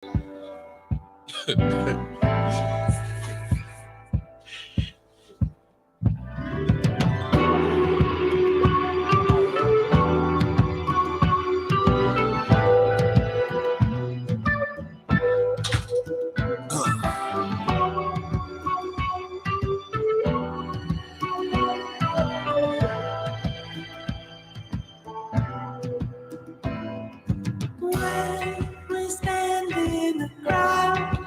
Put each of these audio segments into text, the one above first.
When we stand in the crowd,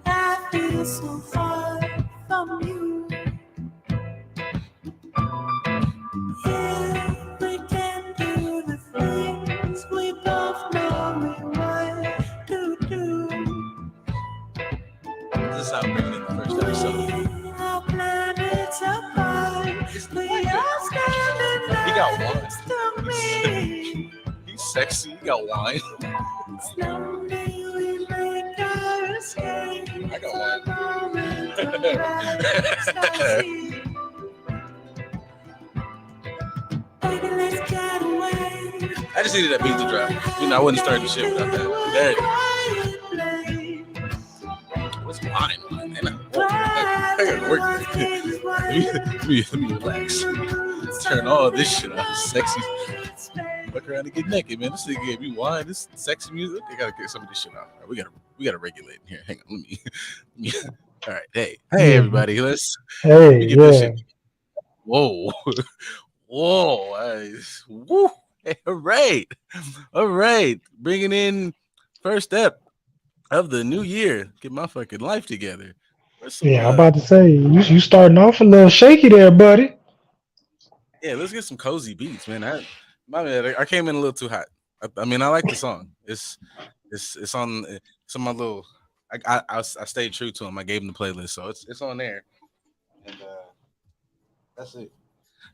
I feel so far from you. If we can do the things we both know we want to do, This is how I'm bringing in the first episode. we are planets apart. It's We like are standing he got wine. next to me. He's sexy. He got wine. Slowly we make our escape. I got wine. Moment of ecstasy. Baby, let's get away. I just needed that beat to drop. I wouldn't start the shit without that. There you go. What's wine? Man, I gotta work. Let me relax. Turn all this shit off. Sexy. Fuck around and get naked, man. This nigga gave me wine. This sexy music. I gotta get some of this shit out. All right, we gotta regulate here. Hang on. Let me. All right. Hey, everybody. Let's get this shit. Whoa. Whoa. Woo. Hey, all right. Bringing in first step of the new year. Get my fucking life together. I'm about to say you starting off a little shaky there, buddy. Yeah, let's get some cozy beats, man. I came in a little too hot. I mean, I like the song. It's on my little. I stayed true to him. I gave him the playlist, so it's on there. And that's it.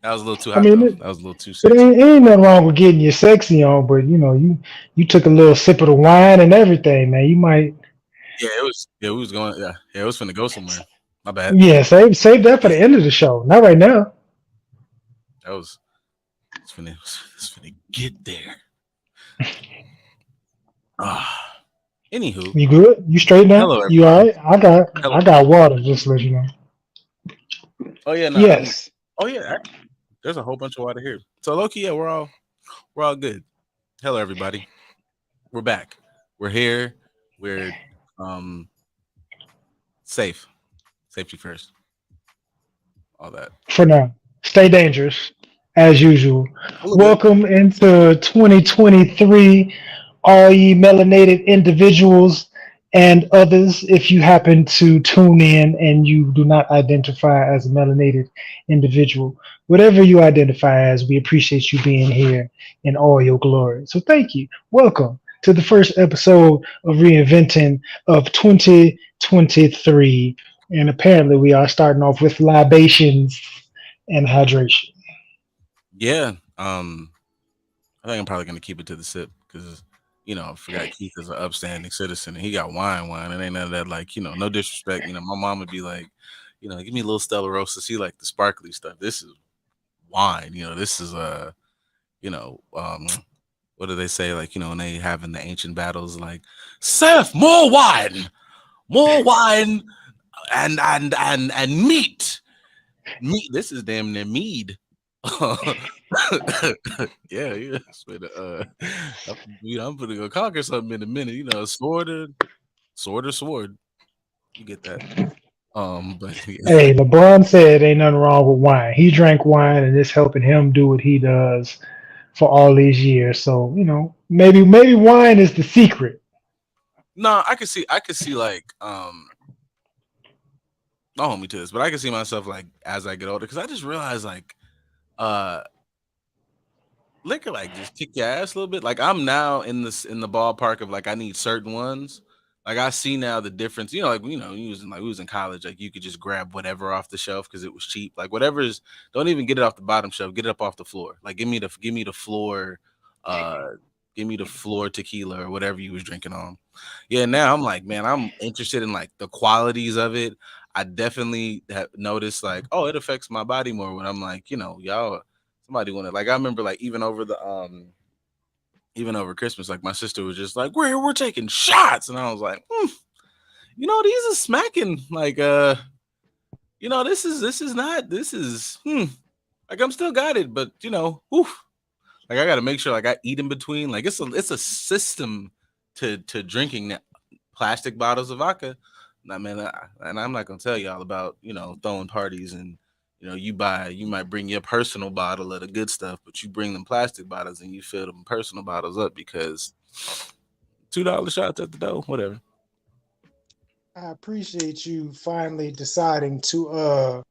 That was a little too hot. That was a little too sexy. It ain't nothing wrong with getting your sexy on, but you took a little sip of the wine and everything, man. You might. Yeah, it was. Yeah, we was going. Yeah, it was finna go somewhere. My bad. Yeah, save that for the end of the show. Not right now. That was. It's finna get there. Anywho, you good? You straight now? Hello, you all right? I got water. Just to let you know. Oh yeah, no. Yes. There's a whole bunch of water here. So low-key, yeah, we're all good. Hello, everybody. We're back. We're here. We're safe. Safety first. All that. For now. Stay dangerous, as usual. Welcome into 2023, all ye melanated individuals and others. If you happen to tune in and you do not identify as a melanated individual, whatever you identify as, we appreciate you being here in all your glory. So thank you. Welcome to the first episode of Reinventing of 2023. And apparently we are starting off with libations and hydration. Yeah. I think I'm probably gonna keep it to the sip because I forgot Keith is an upstanding citizen and he got wine. It ain't none of that, like, no disrespect. My mom would be like, give me a little Stella Rosa. She like the sparkly stuff. This is wine. This is what do they say? Like, when they having the ancient battles, like, Seth, more wine, and meat. This is damn near mead. yeah. I'm gonna go conquer something in a minute. Sword. You get that. But yeah. Hey, LeBron said ain't nothing wrong with wine. He drank wine, and it's helping him do what he does for all these years. So maybe wine is the secret. No, I could see like don't hold me to this, but I can see myself like as I get older because I just realized like liquor like just kick your ass a little bit. Like I'm now in the ballpark of like I need certain ones. Like I see now the difference. We was in college, like you could just grab whatever off the shelf because it was cheap. Like whatever's, don't even get it off the bottom shelf, get it up off the floor. Like give me the floor, give me the floor tequila or whatever you was drinking on. Yeah, now I'm like, man, I'm interested in like the qualities of it. I definitely have noticed like, oh, it affects my body more when I'm like, y'all, somebody wanted, like I remember like even over the even over Christmas, like my sister was just like, we're taking shots, and I was like, these are smacking. Like, this is not this is like I'm still got it, but like I got to make sure like I eat in between. Like it's a system to drinking plastic bottles of vodka. Nah, man, and I'm not gonna tell y'all about throwing parties and you might bring your personal bottle of the good stuff, but you bring them plastic bottles and you fill them personal bottles up because $2 shots at the door, whatever. I appreciate you finally deciding to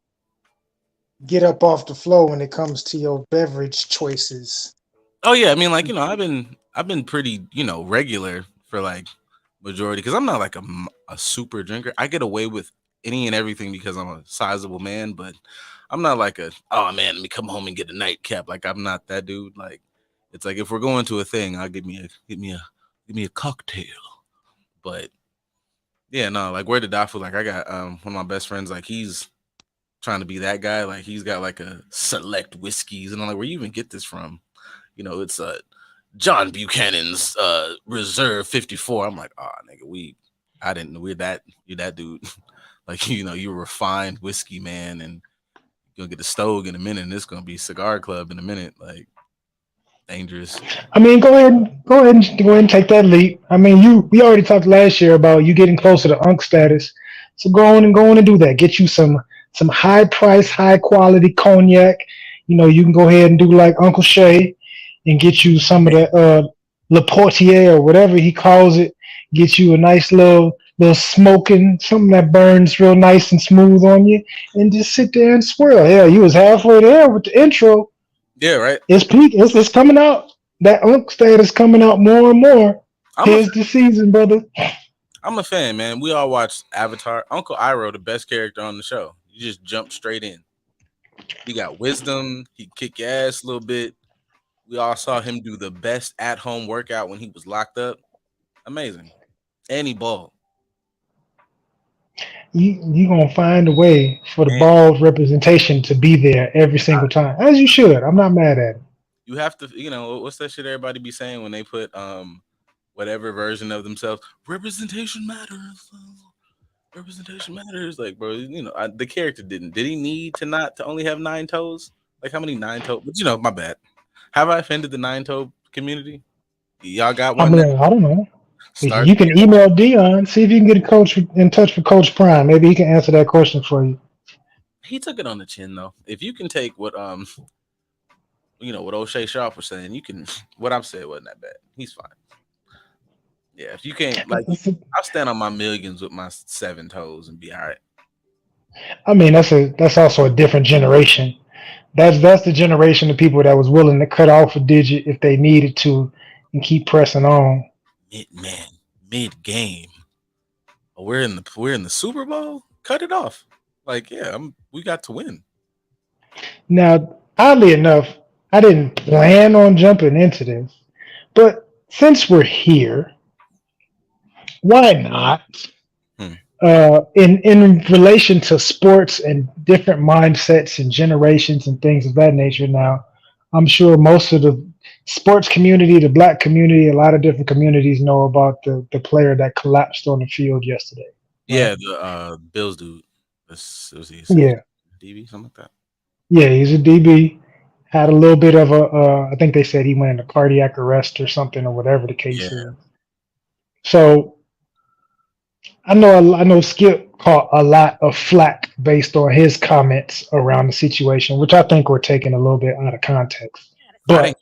get up off the floor when it comes to your beverage choices. Oh yeah, I mean like I've been pretty regular for like majority because I'm not like a super drinker. I get away with any and everything because I'm a sizable man, but I'm not like oh man, let me come home and get a nightcap. Like I'm not that dude. Like it's like if we're going to a thing, I'll give me a cocktail. But yeah, no, like where did I feel like I got one of my best friends like he's trying to be that guy. Like he's got like a select whiskeys and I'm like, where you even get this from? It's John Buchanan's Reserve 54. I'm like, oh nigga, I didn't know you're that dude. Like, you're a refined whiskey man and you're gonna get a Stogue in a minute and it's gonna be cigar club in a minute. Like dangerous. I mean, go ahead and take that leap. I mean, we already talked last year about you getting closer to Unk status, so go on and do that. Get you some high price, high quality cognac. You can go ahead and do like Uncle Shay and get you some of the Le Portier or whatever he calls it. Get you a nice little smoking, something that burns real nice and smooth on you, and just sit there and swirl. Hell, you was halfway there with the intro. Yeah, right. It's peak. It's coming out. That Unk status coming out more and more. I'm a Here's the season, brother. I'm a fan, man. We all watched Avatar. Uncle Iroh, the best character on the show. You just jump straight in. He got wisdom. He kick your ass a little bit. We all saw him do the best at home workout when he was locked up. Amazing. And he balled. You gonna find a way for the And bald representation to be there every single time, as you should. I'm not mad at it. you have to, what's that shit everybody be saying when they put whatever version of themselves? Representation matters. Representation matters. Like, bro, the character didn't. Did he need to only have 9 toes? Like, how many 9 toe? But my bad. Have I offended the 9 toe community? Y'all got I one that mean, I don't know. start. You can email Dion, see if you can get a coach in touch with Coach Prime. Maybe he can answer that question for you. He took it on the chin though. If you can take what what O'Shea Sharp was saying, you can. What I'm saying wasn't that bad. He's fine. Yeah, if you can't like, I'll stand on my millions with my 7 toes and be all right. I mean, that's also a different generation. That's the generation of people that was willing to cut off a digit if they needed to and keep pressing on. Mid game. We're in the Super Bowl. Cut it off. Like, yeah, we got to win. Now, oddly enough, I didn't plan on jumping into this, but since we're here, why not? Hmm. In relation to sports and different mindsets and generations and things of that nature. Now, I'm sure most of the sports community, the black community, a lot of different communities know about the player that collapsed on the field yesterday. Right? Yeah, the Bills dude. Was he Yeah, DB something like that? yeah, he's a DB. Had a little bit of I think they said he went into cardiac arrest or something or whatever the case Yeah, is. So I know Skip caught a lot of flack based on his comments around the situation, which I think were taken a little bit out of context. I didn't.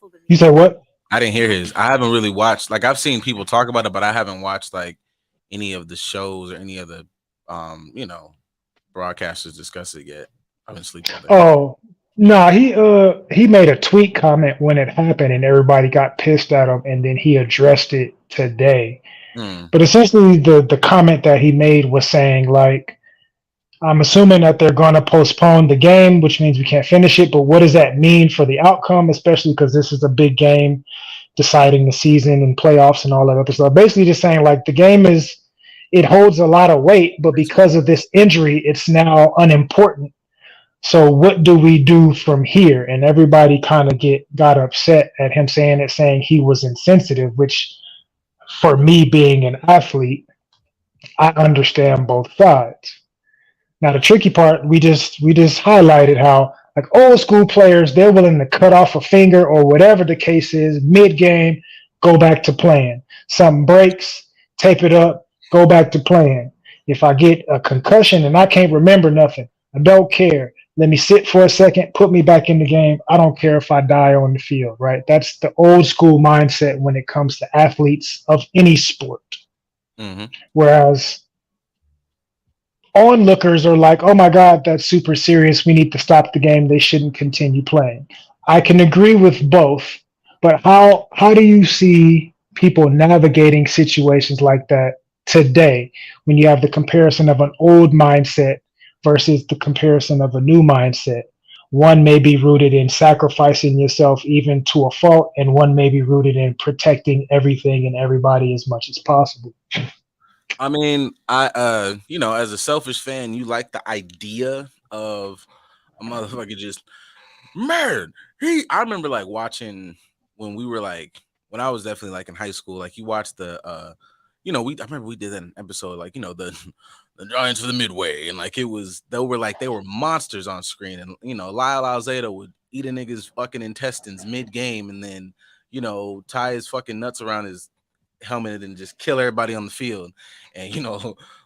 But you said what? I didn't hear his. I haven't really watched. Like I've seen people talk about it, but I haven't watched like any of the shows or any of the broadcasters discuss it yet. I've been sleeping all day. Oh no, he made a tweet comment when it happened, and everybody got pissed at him, and then he addressed it today. Mm. But essentially, the comment that he made was saying like, I'm assuming that they're going to postpone the game, which means we can't finish it. But what does that mean for the outcome, especially because this is a big game deciding the season and playoffs and all that other stuff? Basically, just saying like the game it holds a lot of weight, but because of this injury, it's now unimportant. So what do we do from here? And everybody kind of get got upset at him saying it, saying he was insensitive, which for me being an athlete, I understand both sides. Now the tricky part, we just highlighted how like old school players, they're willing to cut off a finger or whatever the case is mid game, go back to playing. Something breaks, tape it up, go back to playing. If I get a concussion and I can't remember nothing, I don't care. Let me sit for a second, put me back in the game. I don't care if I die on the field, right? That's the old school mindset when it comes to athletes of any sport. Mm-hmm. Whereas onlookers are like, oh my God, that's super serious. We need to stop the game. They shouldn't continue playing. I can agree with both, but how do you see people navigating situations like that today when you have the comparison of an old mindset versus the comparison of a new mindset? One may be rooted in sacrificing yourself even to a fault, and one may be rooted in protecting everything and everybody as much as possible. I mean, as a selfish fan, you like the idea of a motherfucker just man. I remember like watching when we were like when I was definitely like in high school. Like you watch the I remember we did that in episode like the the Giants of the Midway, and like they were monsters on screen, and Lyle Alzado would eat a nigga's fucking intestines mid game, and then tie his fucking nuts around his helmet and just kill everybody on the field. And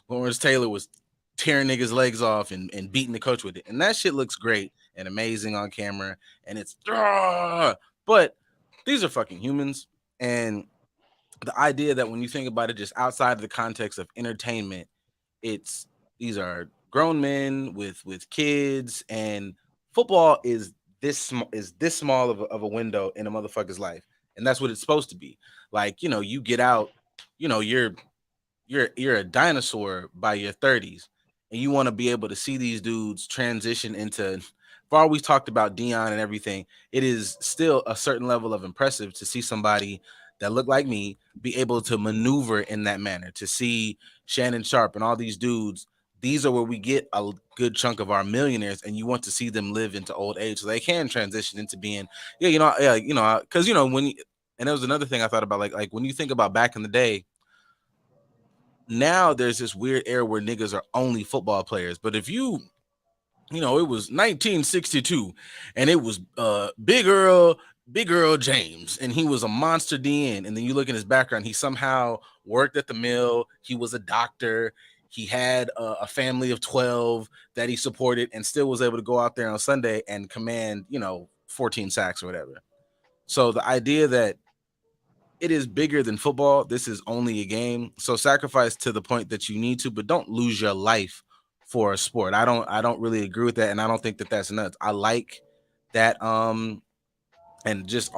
Lawrence Taylor was tearing niggas' legs off and beating the coach with it. And that shit looks great and amazing on camera. And it's but these are fucking humans. And the idea that when you think about it just outside of the context of entertainment, it's these are grown men with kids, and football is this small of a window in a motherfucker's life, and that's what it's supposed to be. Like you get out, you're a dinosaur by your 30s, and you want to be able to see these dudes transition into. For all we talked about Dion and everything, it is still a certain level of impressive to see somebody that looked like me be able to maneuver in that manner. To see Shannon Sharp and all these dudes, these are where we get a good chunk of our millionaires, and you want to see them live into old age so they can transition into being, because when and there was another thing I thought about, like when you think about back in the day, now there's this weird era where niggas are only football players. But if it was 1962 and it was Big Earl James, and he was a monster DN, and then you look at his background, he somehow worked at the mill, he was a doctor, he had a family of 12 that he supported, and still was able to go out there on Sunday and command 14 sacks or whatever. So the idea that it is bigger than football. This is only a game. So sacrifice to the point that you need to, but don't lose your life for a sport. I don't really agree with that, and I don't think that that's nuts. I like that and just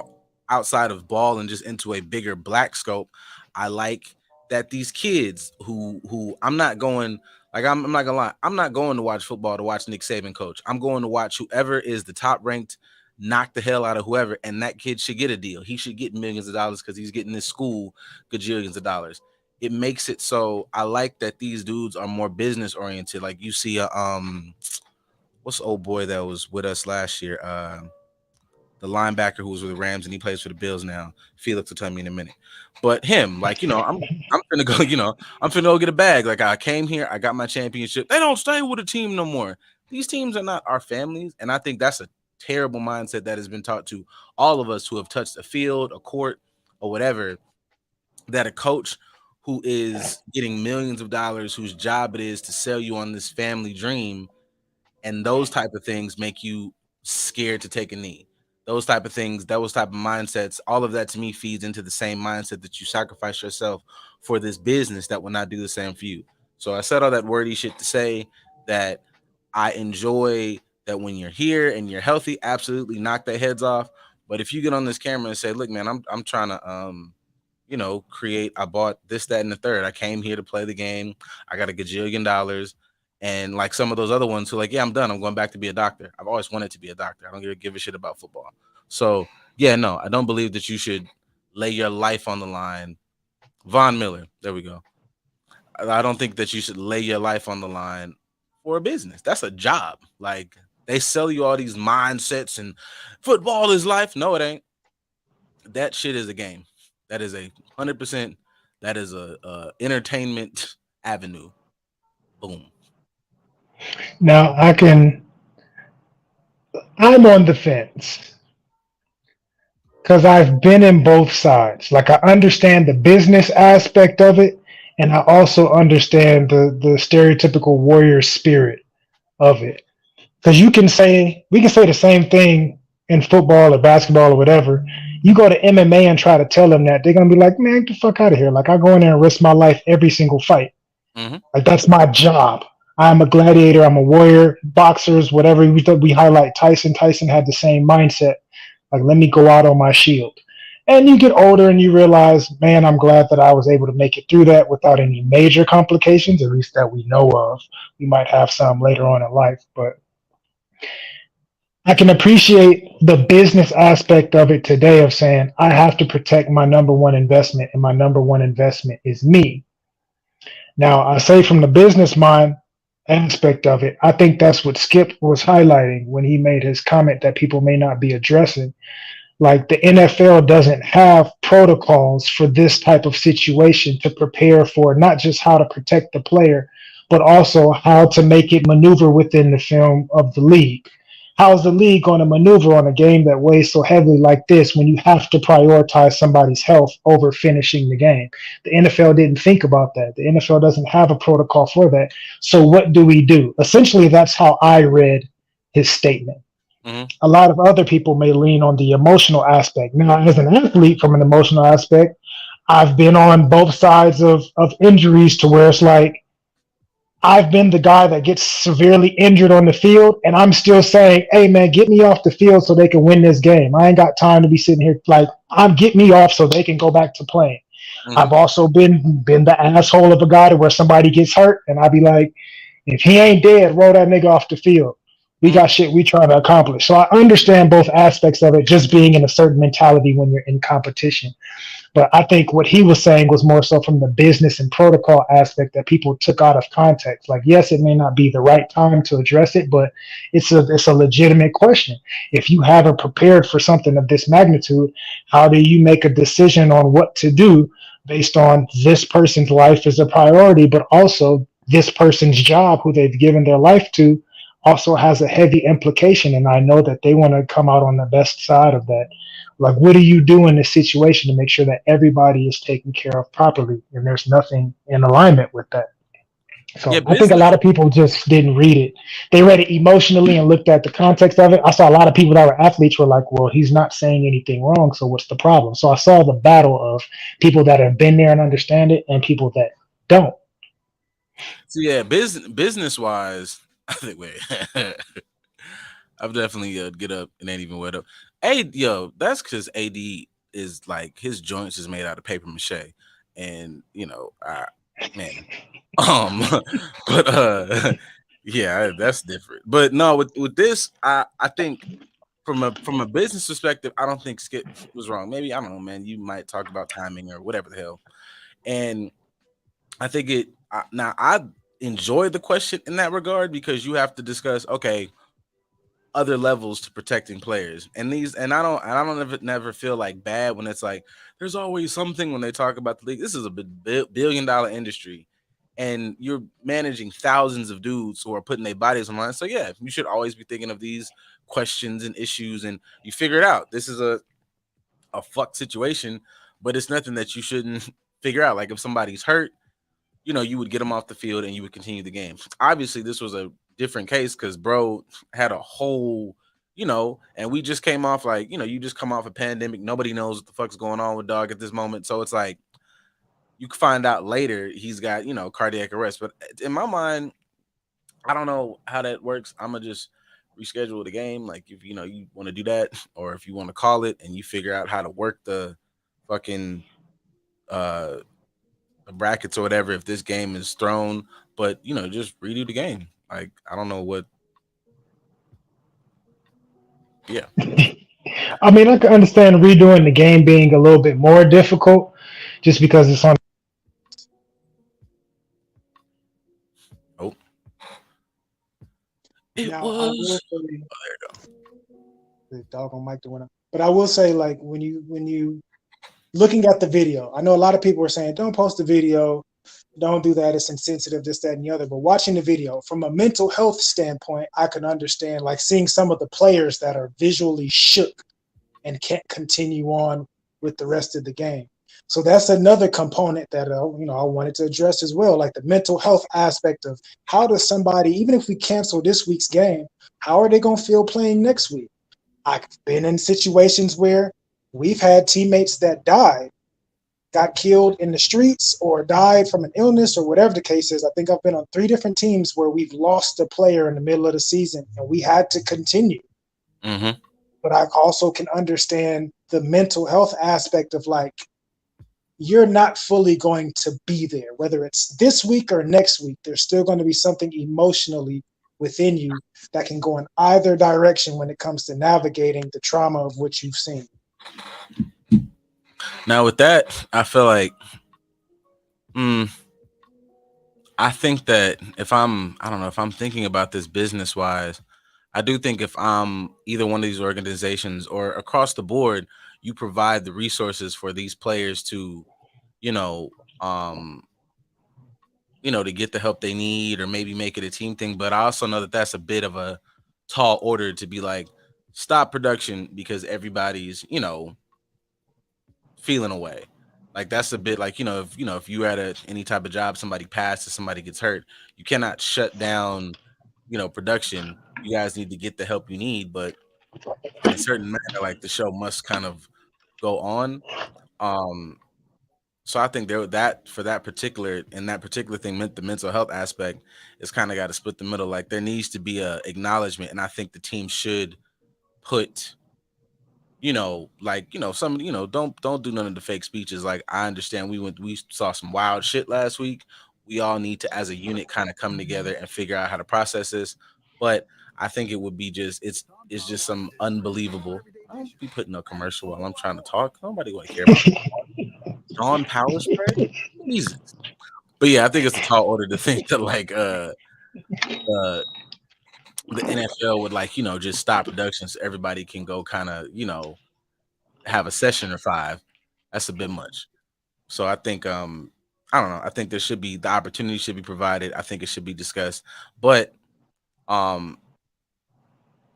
outside of ball and just into a bigger black scope, I like that these kids who I'm not going like I'm not gonna lie, I'm not going to watch football to watch Nick Saban coach. I'm going to watch whoever is the top ranked, knock the hell out of whoever, and that kid should get a deal. He should get millions of dollars because he's getting this school gajillions of dollars. It makes it so I like that these dudes are more business oriented. Like you see a what's the old boy that was with us last year? The linebacker who was with the Rams and he plays for the Bills now. Felix will tell me in a minute. But him, like, I'm finna go, I'm finna go get a bag. Like I came here, I got my championship. They don't stay with a team no more. These teams are not our families. And I think that's a terrible mindset that has been taught to all of us who have touched a field, a court, or whatever, that a coach who is getting millions of dollars, whose job it is to sell you on this family dream, and those type of things make you scared to take a knee. Those type of things, those type of mindsets, all of that to me feeds into the same mindset that you sacrifice yourself for this business that will not do the same for you. So I said all that wordy shit to say that I enjoy that when you're here and you're healthy, absolutely knock their heads off. But if you get on this camera and say, look, man, I'm trying to create, I bought this, that, and the third. I came here to play the game. I got a gajillion dollars. And like some of those other ones who like, yeah, I'm done. I'm going back to be a doctor. I've always wanted to be a doctor. I don't give a shit about football. So yeah, no, I don't believe that you should lay your life on the line. Von Miller, there we go. I don't think that you should lay your life on the line for a business. That's a job. Like They sell you all these mindsets and football is life. No, it ain't. That shit is a game. That is 100%. That is a entertainment avenue. Boom. Now I'm on the fence because I've been in both sides. Like I understand the business aspect of it, and I also understand the stereotypical warrior spirit of it. Because we can say the same thing in football or basketball or whatever. You go to MMA and try to tell them that, they're gonna be like, man, get the fuck out of here. Like I go in there and risk my life every single fight. Hmm. Like that's my job. I'm a gladiator. I'm a warrior. Boxers, whatever we highlight. Tyson. Tyson had the same mindset. Like let me go out on my shield. And you get older and you realize, man, I'm glad that I was able to make it through that without any major complications, at least that we know of. We might have some later on in life, but I can appreciate the business aspect of it today of saying I have to protect my number one investment, and my number one investment is me. Now, I say from the business mind aspect of it, I think that's what Skip was highlighting when he made his comment that people may not be addressing. Like the NFL doesn't have protocols for this type of situation to prepare for not just how to protect the player, but also how to make it maneuver within the film of the league. How is the league going to maneuver on a game that weighs so heavily like this when you have to prioritize somebody's health over finishing the game? The NFL didn't think about that. The NFL doesn't have a protocol for that. So what do we do? Essentially, that's how I read his statement. Hmm. A lot of other people may lean on the emotional aspect. Now, as an athlete, from an emotional aspect, I've been on both sides of injuries to where it's like I've been the guy that gets severely injured on the field, and I'm still saying, "Hey, man, get me off the field so they can win this game. I ain't got time to be sitting here like I'm get me off so they can go back to playing." Hmm. I've also been the asshole of a guy to where somebody gets hurt, and I be like, "If he ain't dead, roll that nigga off the field. We Hmm. got shit we trying to accomplish." So I understand both aspects of it, just being in a certain mentality when you're in competition. But I think what he was saying was more so from the business and protocol aspect that people took out of context. Like, yes, it may not be the right time to address it, but it's a legitimate question. If you haven't prepared for something of this magnitude, how do you make a decision on what to do based on this person's life is a priority, but also this person's job, who they've given their life to, also has a heavy implication. And I know that they want to come out on the best side of that. Like, what do you do in this situation to make sure that everybody is taken care of properly and there's nothing in alignment with that? Yeah, So I think a lot business. of people just didn't read it. They read it emotionally and looked at the context of it. I saw a lot of people that were athletes were like, well, he's not saying anything wrong. So what's the problem? So I saw the battle of people that have been there and understand it and people that don't. So yeah, business wise, I think. Wait, I've definitely get up and ain't even wet up. Hey, yo, that's because AD is like his joints is made out of paper mache, and I man, um, but yeah, that's different. But no, with this, I think from a business perspective, I don't think Skip was wrong. Maybe I don't know, man. You might talk about timing or whatever the hell, and I think now I enjoy the question in that regard because you have to discuss okay other levels to protecting players. And I don't never feel like bad when it's like there's always something when they talk about the league. This is a billion-dollar industry and you're managing thousands of dudes who are putting their bodies online. So yeah, you should always be thinking of these questions and issues and you figure it out. This is a fucked situation, but it's nothing that you shouldn't figure out. Like if somebody's hurt, you would get him off the field and you would continue the game. Obviously, this was a different case because bro had a whole, and we just came off like, you just come off a pandemic. Nobody knows what the fuck's going on with dog at this moment. So it's like you can find out later he's got, cardiac arrest. But in my mind, I don't know how that works. I'm gonna just reschedule the game. Like if you want to do that, or if you want to call it and you figure out how to work the fucking uh brackets or whatever if this game is thrown, but just redo the game. Like I don't know what. Yeah. I mean, I can understand redoing the game being a little bit more difficult just because it's on. Oh, It Now I will was. say Oh, there you the doggone mic that went up. But I will say, like when you looking at the video, I know a lot of people are saying, "Don't post the video, don't do that. It's insensitive, this, that, and the other." But watching the video from a mental health standpoint, I can understand, like seeing some of the players that are visually shook and can't continue on with the rest of the game. So that's another component that I wanted to address as well, like the mental health aspect of how does somebody, even if we cancel this week's game, how are they going to feel playing next week? I've been in situations where we've had teammates that died, got killed in the streets, or died from an illness, or whatever the case is. I think I've been on 3 different teams where we've lost a player in the middle of the season and we had to continue. go. Mm-hmm. But I also can understand the mental health aspect of, like, you're not fully going to be there, whether it's this week or next week. There's still going to be something emotionally within you that can go in either direction when it comes to navigating the trauma of what you've seen. Now with that, I feel like, mm, I think that I don't know, if I'm thinking about this business wise, I do think if I'm either one of these organizations or across the board, you provide the resources for these players to, you know, um, to get the help they need or maybe make it a team thing. But I also know that that's a bit of a tall order to be like, stop production because everybody's, feeling away. Like that's a bit like, if you at any type of job, somebody passes, somebody gets hurt, you cannot shut down, production. You guys need to get the help you need, but in a certain manner, like the show must kind of go on. Um, so I think there that for that particular thing meant the mental health aspect is kind of got to split the middle. Like there needs to be a acknowledgement, and I think the team should put, some, don't do none of the fake speeches. Like I understand we saw some wild shit last week. We all need to as a unit kind of come together and figure out how to process this. But I think it would be it's just some unbelievable. I don't be putting a commercial while I'm trying to talk. Nobody want to care about Dawn Power Spray. Jesus. But yeah, I think it's a tall order to think that like uh the NFL would like, just stop production so everybody can go kind of, have a session or five. That's a bit much. So I think I don't know. I think there should be the opportunity should be provided. I think it should be discussed. But um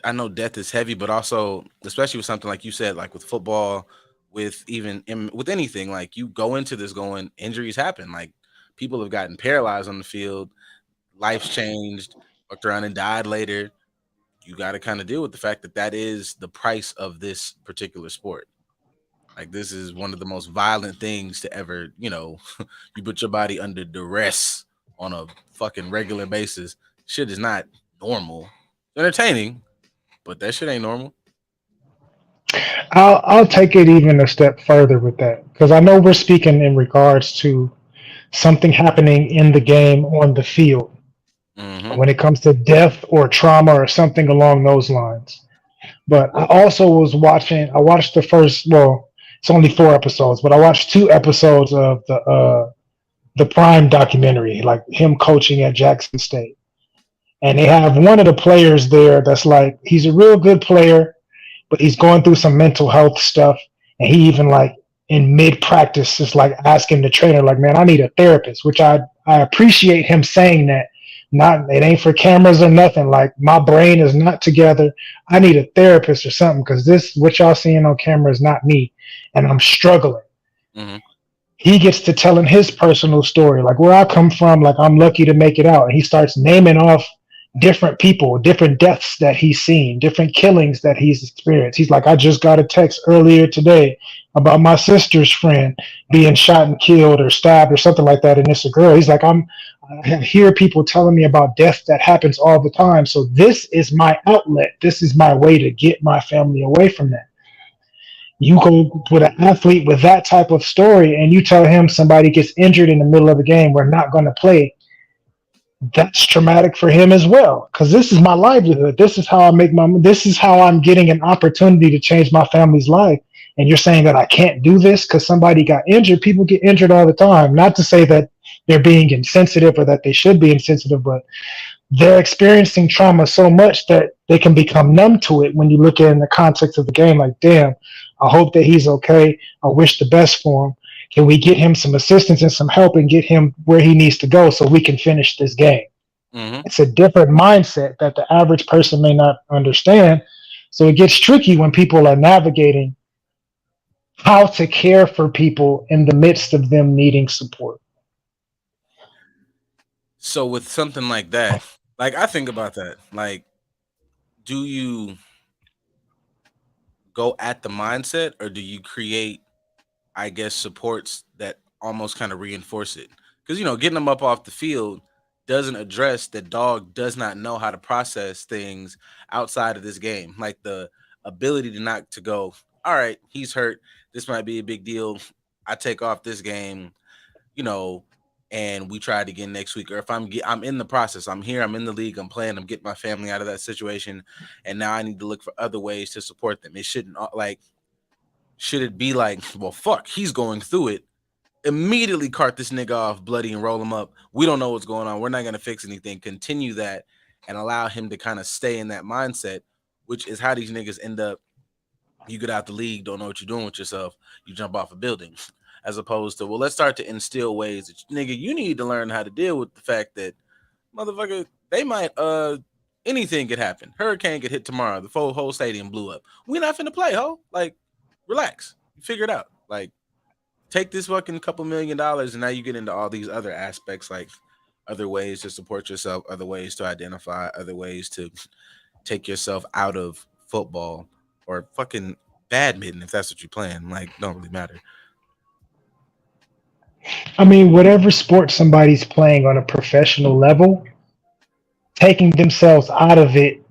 I know death is heavy, but also especially with something like you said, like with football, with with anything, like you go into this going injuries happen. Like people have gotten paralyzed on the field, life's changed, fucked around and died later. You got to kind of deal with the fact that that is the price of this particular sport. Like this is one of the most violent things to ever, you put your body under duress on a fucking regular basis. Shit is not normal. Entertaining, but that shit ain't normal. I'll take it even a step further with that, because I know we're speaking in regards to something happening in the game on the field Mm-hmm. when it comes to death or trauma or something along those lines. But I also was watching. I watched the first. Well, it's only 4 episodes, but I watched 2 episodes of the Prime documentary, like him coaching at Jackson State. And they have one of the players there that's like he's a real good player, but he's going through some mental health stuff. And he even like in mid practice is like asking the trainer, like, man, I need a therapist, which I appreciate him saying that. Not it ain't for cameras or nothing. Like my brain is not together. I need a therapist or something because this what y'all seeing on camera is not me, and I'm struggling. Mm-hmm. He gets to telling his personal story, like where I come from, like I'm lucky to make it out. And he starts naming off different people, different deaths that he's seen, different killings that he's experienced. He's like, I just got a text earlier today about my sister's friend being shot and killed or stabbed or something like that, and it's a girl. He's like, I hear people telling me about death that happens all the time. So this is my outlet. This is my way to get my family away from that. You go with an athlete with that type of story and you tell him somebody gets injured in the middle of the game, we're not going to play. That's traumatic for him as well, because this is my livelihood. This is how this is how I'm getting an opportunity to change my family's life. And you're saying that I can't do this because somebody got injured. People get injured all the time. Not to say that they're being insensitive or that they should be insensitive, but they're experiencing trauma so much that they can become numb to it when you look at it in the context of the game. Like, damn, I hope that he's okay. I wish the best for him. Can we get him some assistance and some help and get him where he needs to go so we can finish this game? Mm-hmm. It's a different mindset that the average person may not understand. So it gets tricky when people are navigating how to care for people in the midst of them needing support. So with something like that, like I think about that, like, do you go at the mindset or do you create, I guess, supports that almost kind of reinforce it? Because getting them up off the field doesn't address that dog does not know how to process things outside of this game, like the ability to not to go. All right, he's hurt. This might be a big deal. I take off this game, you know, and we try it again next week. Or if I'm in the process, I'm here, I'm in the league, I'm playing, I'm getting my family out of that situation, and now I need to look for other ways to support them. It shouldn't like should it be like, well, fuck, he's going through it. Immediately cart this nigga off bloody and roll him up. We don't know what's going on. We're not going to fix anything. Continue that and allow him to kind of stay in that mindset, which is how these niggas end up. You get out the league, don't know what you're doing with yourself. You jump off a building. As opposed to, well, let's start to instill ways that, nigga, you need to learn how to deal with the fact that, motherfucker, they might, anything could happen. Hurricane could hit tomorrow. The whole stadium blew up. We not finna play, ho. Like, relax. You figure it out. Like, take this fucking couple $1,000,000 and now you get into all these other aspects, like other ways to support yourself, other ways to identify, other ways to take yourself out of football or fucking badminton if that's what you're playing. Like, don't really matter. I mean, whatever sport somebody's playing on a professional level, taking themselves out of it,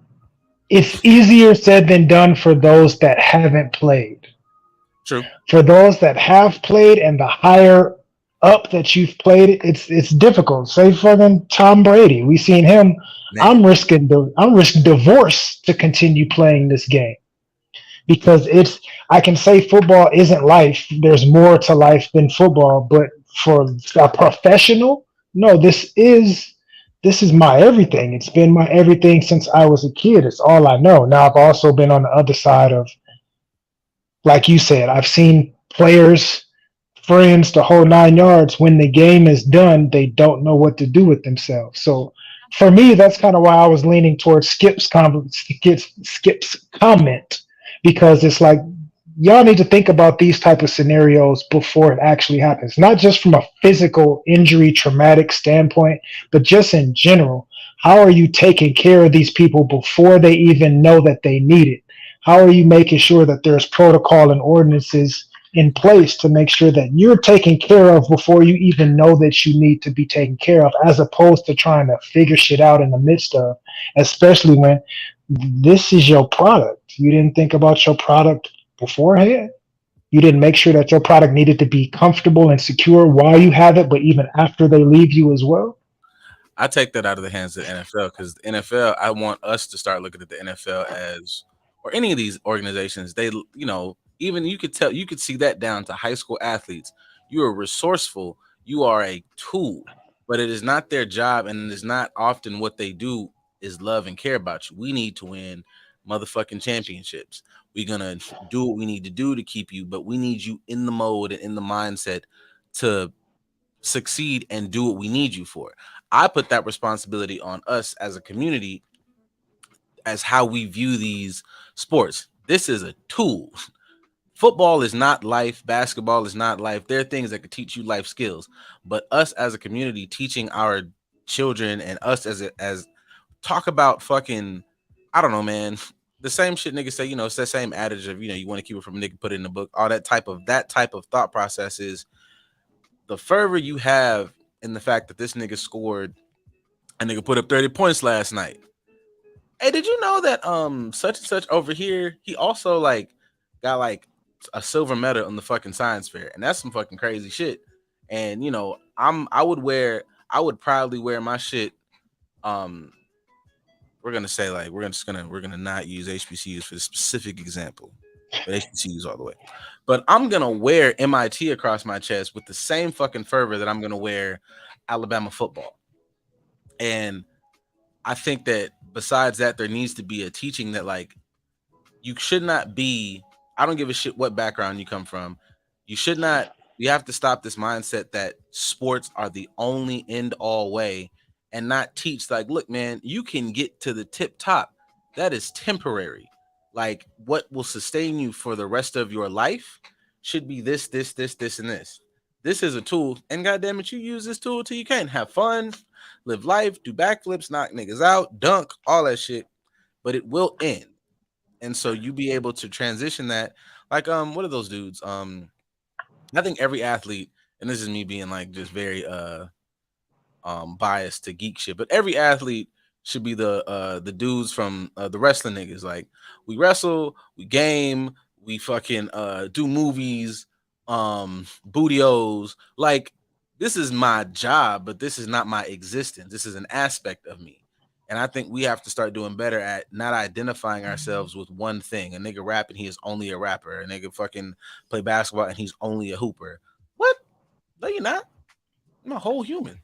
it's easier said than done for those that haven't played. True. For those that have played and the higher up that you've played, it's difficult. Say fucking Tom Brady. We seen him. Man. I'm risking divorce to continue playing this game because it's I can say football isn't life. There's more to life than football, but for a professional, no, this is my everything. It's been my everything since I was a kid. It's all I know. Now I've also been on the other side of, like you said, I've seen players, friends, the whole 9 yards. When the game is done, they don't know what to do with themselves. So for me, that's kind of why I was leaning towards Skip's comment, because it's like y'all need to think about these type of scenarios before it actually happens, not just from a physical injury traumatic standpoint, but just in general. How are you taking care of these people before they even know that they need it? How are you making sure that there's protocol and ordinances in place to make sure that you're taken care of before you even know that you need to be taken care of, as opposed to trying to figure shit out in the midst of, especially when this is your product. You didn't think about your product beforehand. You didn't make sure that your product needed to be comfortable and secure while you have it, but even after they leave you as well. I take that out of the hands of the NFL because the NFL, I want us to start looking at the NFL as, or any of these organizations, they, even you could see that down to high school athletes. You are resourceful, you are a tool, but it is not their job and it is not often what they do is love and care about you. We need to win motherfucking championships. We're going to do what we need to do to keep you, but we need you in the mode and in the mindset to succeed and do what we need you for. I put that responsibility on us as a community as how we view these sports. This is a tool. Football is not life. Basketball is not life. There are things that could teach you life skills, but us as a community teaching our children and us as talk about fucking, I don't know, man. The same shit niggas say, it's that same adage of, you want to keep it from a nigga, put it in the book. All that type of thought process is the fervor you have in the fact that this nigga scored, a nigga put up 30 points last night. Hey, did you know that such and such over here, he also like got like a silver medal on the fucking science fair, and that's some fucking crazy shit. And I would proudly wear my shit. Um, we're gonna say like we're gonna not use HBCUs for the specific example, but HBCUs all the way. But I'm gonna wear MIT across my chest with the same fucking fervor that I'm gonna wear Alabama football. And I think that besides that, there needs to be a teaching that like you should not be. I don't give a shit what background you come from. You should not. We have to stop this mindset that sports are the only end all way, and not teach like, look, man, you can get to the tip top. That is temporary. Like what will sustain you for the rest of your life should be this, and this. This is a tool, and goddamn it, you use this tool till you can't have fun, live life, do backflips, knock niggas out, dunk, all that shit. But it will end, and so you be able to transition that. Like, what are those dudes? I think every athlete, and this is me being like just very biased to geek shit, but every athlete should be the dudes from the wrestling niggas. Like we wrestle, we game, we fucking do movies, bootios. Like this is my job, but this is not my existence. This is an aspect of me. And I think we have to start doing better at not identifying ourselves with one thing. A nigga rapping, he is only a rapper. A nigga fucking play basketball and he's only a hooper. What? No, you're not. I'm a whole human.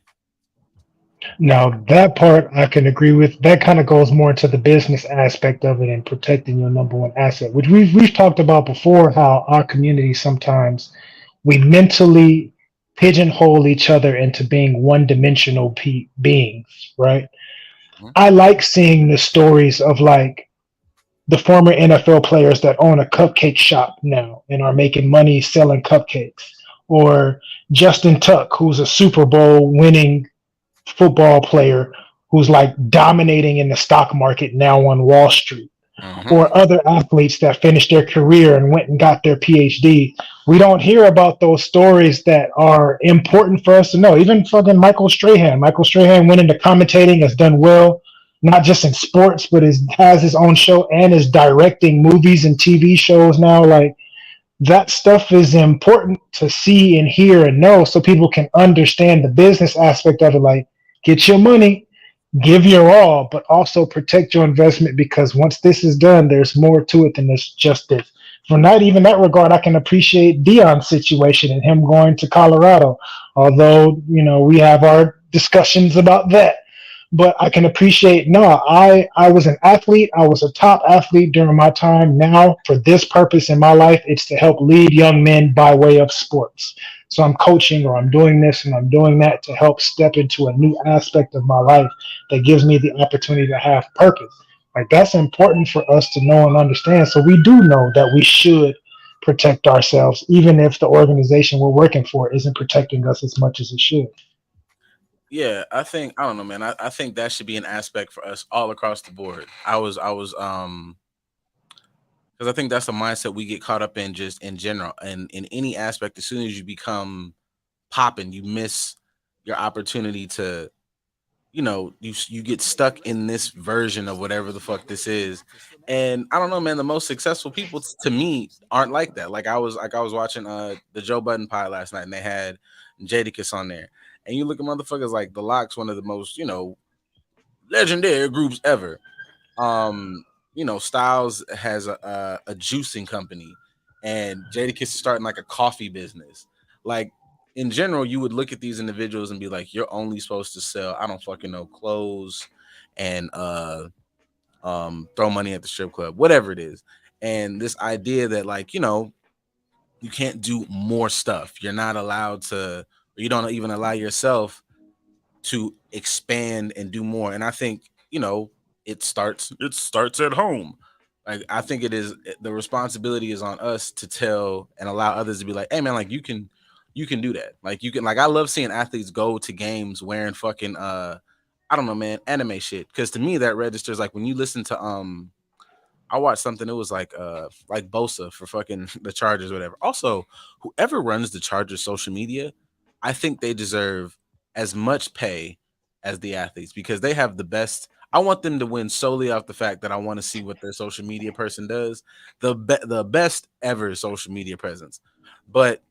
Now that part I can agree with. That kind of goes more into the business aspect of it and protecting your number one asset, which we've talked about before. How our community sometimes we mentally pigeonhole each other into being one-dimensional beings, right? Mhm. I like seeing the stories of like the former NFL players that own a cupcake shop now and are making money selling cupcakes, or Justin Tuck, who's a Super Bowl winning football player who's like dominating in the stock market now on Wall Street, Mhm. or other athletes that finished their career and went and got their PhD. We don't hear about those stories that are important for us to know. Even fucking Michael Strahan. Michael Strahan went into commentating, has done well, not just in sports, but has his own show and is directing movies and TV shows now. Like that stuff is important to see and hear and know so people can understand the business aspect of it. Like, get your money, give your all, but also protect your investment because once this is done, there's more to it than this just this. For not even that regard, I can appreciate Dion's situation and him going to Colorado. Although, we have our discussions about that. But I can appreciate no, I was an athlete. I was a top athlete during my time. Now, for this purpose in my life, it's to help lead young men by way of sports. So I'm coaching or I'm doing this and I'm doing that to help step into a new aspect of my life that gives me the opportunity to have purpose. Like that's important for us to know and understand. So we do know that we should protect ourselves, even if the organization we're working for isn't protecting us as much as it should. Yeah, I think I don't know, man. I think that should be an aspect for us all across the board. I was because I think that's a mindset we get caught up in just in general and in any aspect. As soon as you become popping, you miss your opportunity to, you get stuck in this version of whatever the fuck this is. And I don't know, man, the most successful people to me aren't like that. Like I was watching the Joe Budden pie last night and they had Jadakiss on there. And you look at motherfuckers like the Locks, one of the most, legendary groups ever. um Styles has a juicing company, and Jadakiss is starting like a coffee business. Like in general, you would look at these individuals and be like, you're only supposed to sell, I don't fucking know, clothes and throw money at the strip club, whatever it is. And this idea that like, you can't do more stuff, you're not allowed to, or you don't even allow yourself to expand and do more. And I think, it starts at home. Like I think it is the responsibility is on us to tell and allow others to be like, hey man, like you can do that. Like you can, like I love seeing athletes go to games wearing fucking I don't know, man, anime shit. Cause to me that registers like when you listen to I watched something. It was like Bosa for fucking the Chargers, or whatever. Also, whoever runs the Chargers social media, I think they deserve as much pay as the athletes because they have the best. I want them to win solely off the fact that I want to see what their social media person does. The best ever social media presence, but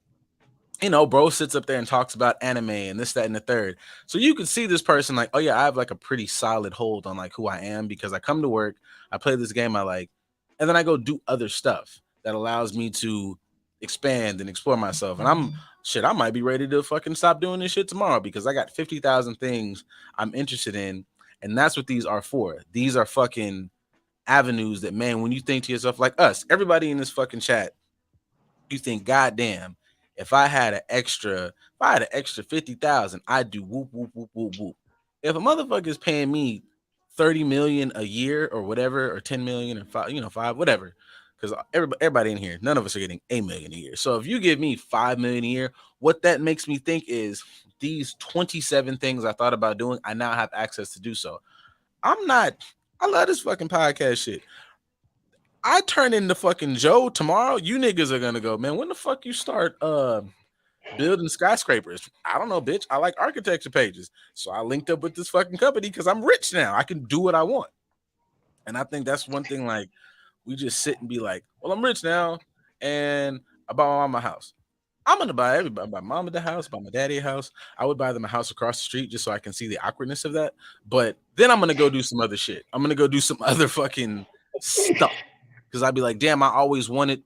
bro sits up there and talks about anime and this, that, and the third. So you can see this person like, oh yeah, I have like a pretty solid hold on like who I am because I come to work, I play this game I like, and then I go do other stuff that allows me to expand and explore myself. And I might be ready to fucking stop doing this shit tomorrow because I got 50,000 things I'm interested in. And that's what these are for. These are fucking avenues that, man, when you think to yourself, like us, everybody in this fucking chat, you think, God damn, if I had an extra 50,000, I'd do whoop whoop whoop whoop whoop. If a motherfucker is paying me 30 million a year or whatever, or 10 million or five, five, whatever, because everybody in here, none of us are getting a million a year. So if you give me 5 million a year, what that makes me think is these 27 things I thought about doing, I now have access to do so. I'm not. I love this fucking podcast shit. I turn into fucking Joe tomorrow. You niggas are gonna go, man. When the fuck you start building skyscrapers? I don't know, bitch. I like architecture pages, so I linked up with this fucking company because I'm rich now. I can do what I want, and I think that's one thing. Like, we just sit and be like, well, I'm rich now, and I bought my mama a house. I'm gonna buy everybody, buy mama the house, buy my daddy a house. I would buy them a house across the street just so I can see the awkwardness of that. But then I'm gonna go do some other shit. I'm gonna go do some other fucking stuff because I'd be like, damn, I always wanted.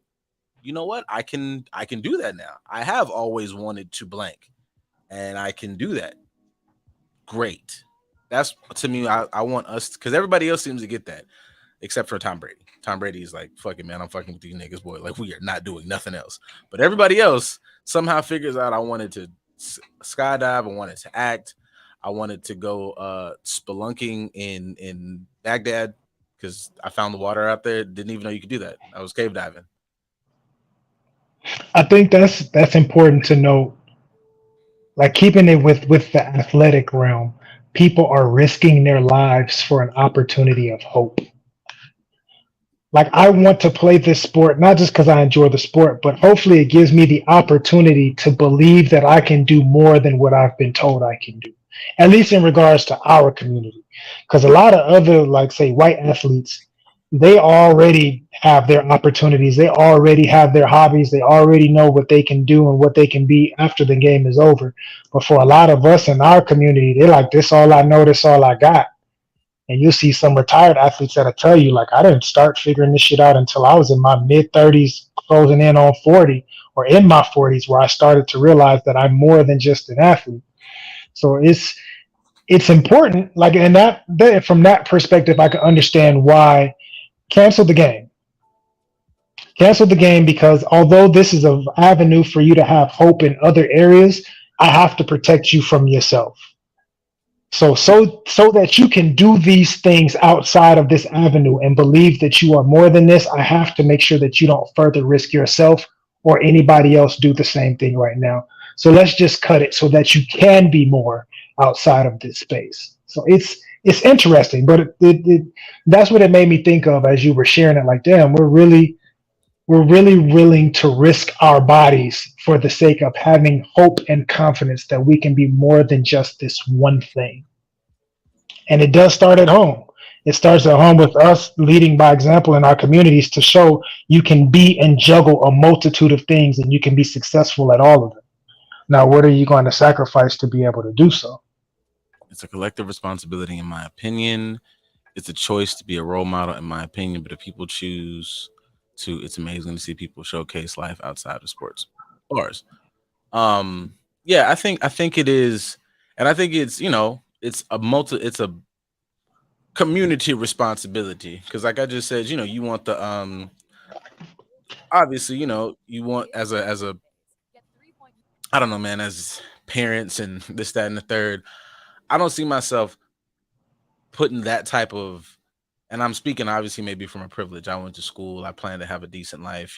You know what? I can do that now. I have always wanted to blank, and I can do that. Great. That's to me. I want us because everybody else seems to get that except for Tom Brady. Tom Brady is like, fucking man, I'm fucking with these niggas, boy. Like, we are not doing nothing else. But everybody else somehow figures out I wanted to skydive, I wanted to act, I wanted to go spelunking in Baghdad because I found the water out there. Didn't even know you could do that. I was cave diving. I think that's important to note. Like keeping it with the athletic realm, people are risking their lives for an opportunity of hope. Like I want to play this sport not just because I enjoy the sport, but hopefully it gives me the opportunity to believe that I can do more than what I've been told I can do. At least in regards to our community. Because a lot of other, like say white athletes, they already have their opportunities. They already have their hobbies. They already know what they can do and what they can be after the game is over. But for a lot of us in our community, they're like, this all I know, this all I got. And you'll see some retired athletes that'll tell you, like, I didn't start figuring this shit out until I was in my mid 30s, closing in on 40, or in my 40s, where I started to realize that I'm more than just an athlete. So it's important. Like, and that from that perspective, I can understand why cancel the game. Cancel the game because although this is an avenue for you to have hope in other areas, I have to protect you from yourself. So that you can do these things outside of this avenue and believe that you are more than this, I have to make sure that you don't further risk yourself or anybody else do the same thing right now. So let's just cut it so that you can be more outside of this space. So it's interesting, but that's what it made me think of as you were sharing it. Like, damn, we're really willing to risk our bodies for the sake of having hope and confidence that we can be more than just this one thing. And it does start at home. It starts at home with us leading by example in our communities to show you can be and juggle a multitude of things and you can be successful at all of them. Now, what are you going to sacrifice to be able to do so? It's a collective responsibility, in my opinion. It's a choice to be a role model, in my opinion. But if people choose to, it's amazing to see people showcase life outside of sports bars. Yeah, I think it is, and I think it's it's a community responsibility because, like I just said, you want the obviously, you want as a I don't know, man, as parents and this, that, and the third. I don't see myself putting that type of, and I'm speaking obviously maybe from a privilege. I went to school. I plan to have a decent life,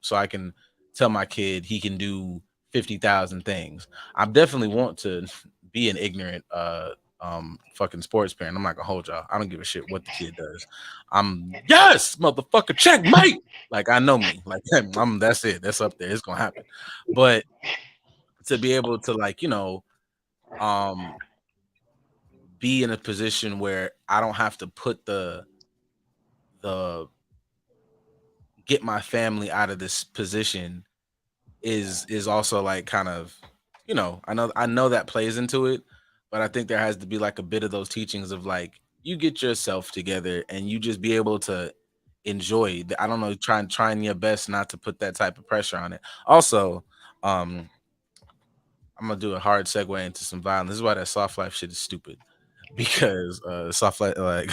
so I can tell my kid he can do 50,000 things. I definitely want to be an ignorant fucking sports parent. I'm not gonna hold y'all. I don't give a shit what the kid does. I'm yes, motherfucker, checkmate. Like, I know me. Like, I'm that's it. That's up there. It's gonna happen. But to be able to, like, um be in a position where I don't have to put the get my family out of this position is also like kind of, I know that plays into it, but I think there has to be like a bit of those teachings of like, you get yourself together and you just be able to enjoy I don't know, trying your best not to put that type of pressure on it. Also, um I'm gonna do a hard segue into some violence. This is why that soft life shit is stupid. because soft like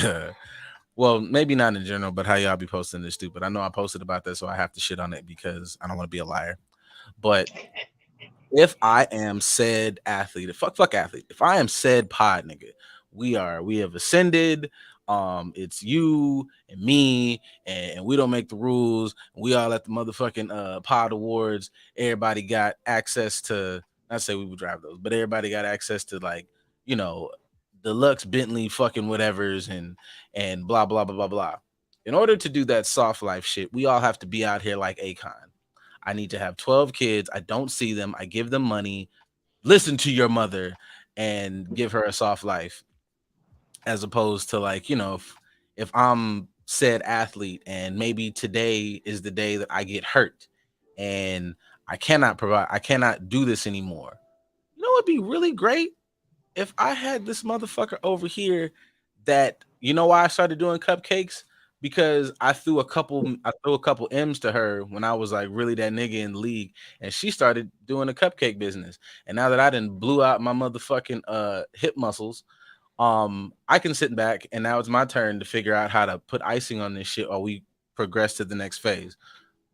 well, maybe not in general, but how y'all be posting this stupid. I know I posted about that, so I have to shit on it because I don't want to be a liar. But if I am said athlete, fuck athlete. If I am said pod nigga, we have ascended. It's you and me, and we don't make the rules. We all at the motherfucking pod awards. Everybody got access to. Not say we would drive those, but everybody got access to like you know deluxe Bentley fucking whatevers and blah blah blah blah blah. In order to do that soft life shit, we all have to be out here like Akon. I need to have 12 kids. I don't see them. I give them money. Listen to your mother and give her a soft life as opposed to like, if I'm said athlete and maybe today is the day that I get hurt and I cannot do this anymore. You know what'd be really great? If I had this motherfucker over here that you know why I started doing cupcakes because I threw a couple M's to her when I was like really that nigga in the league and she started doing a cupcake business. And now that I didn't blew out my motherfucking hip muscles, I can sit back and now it's my turn to figure out how to put icing on this shit while we progress to the next phase.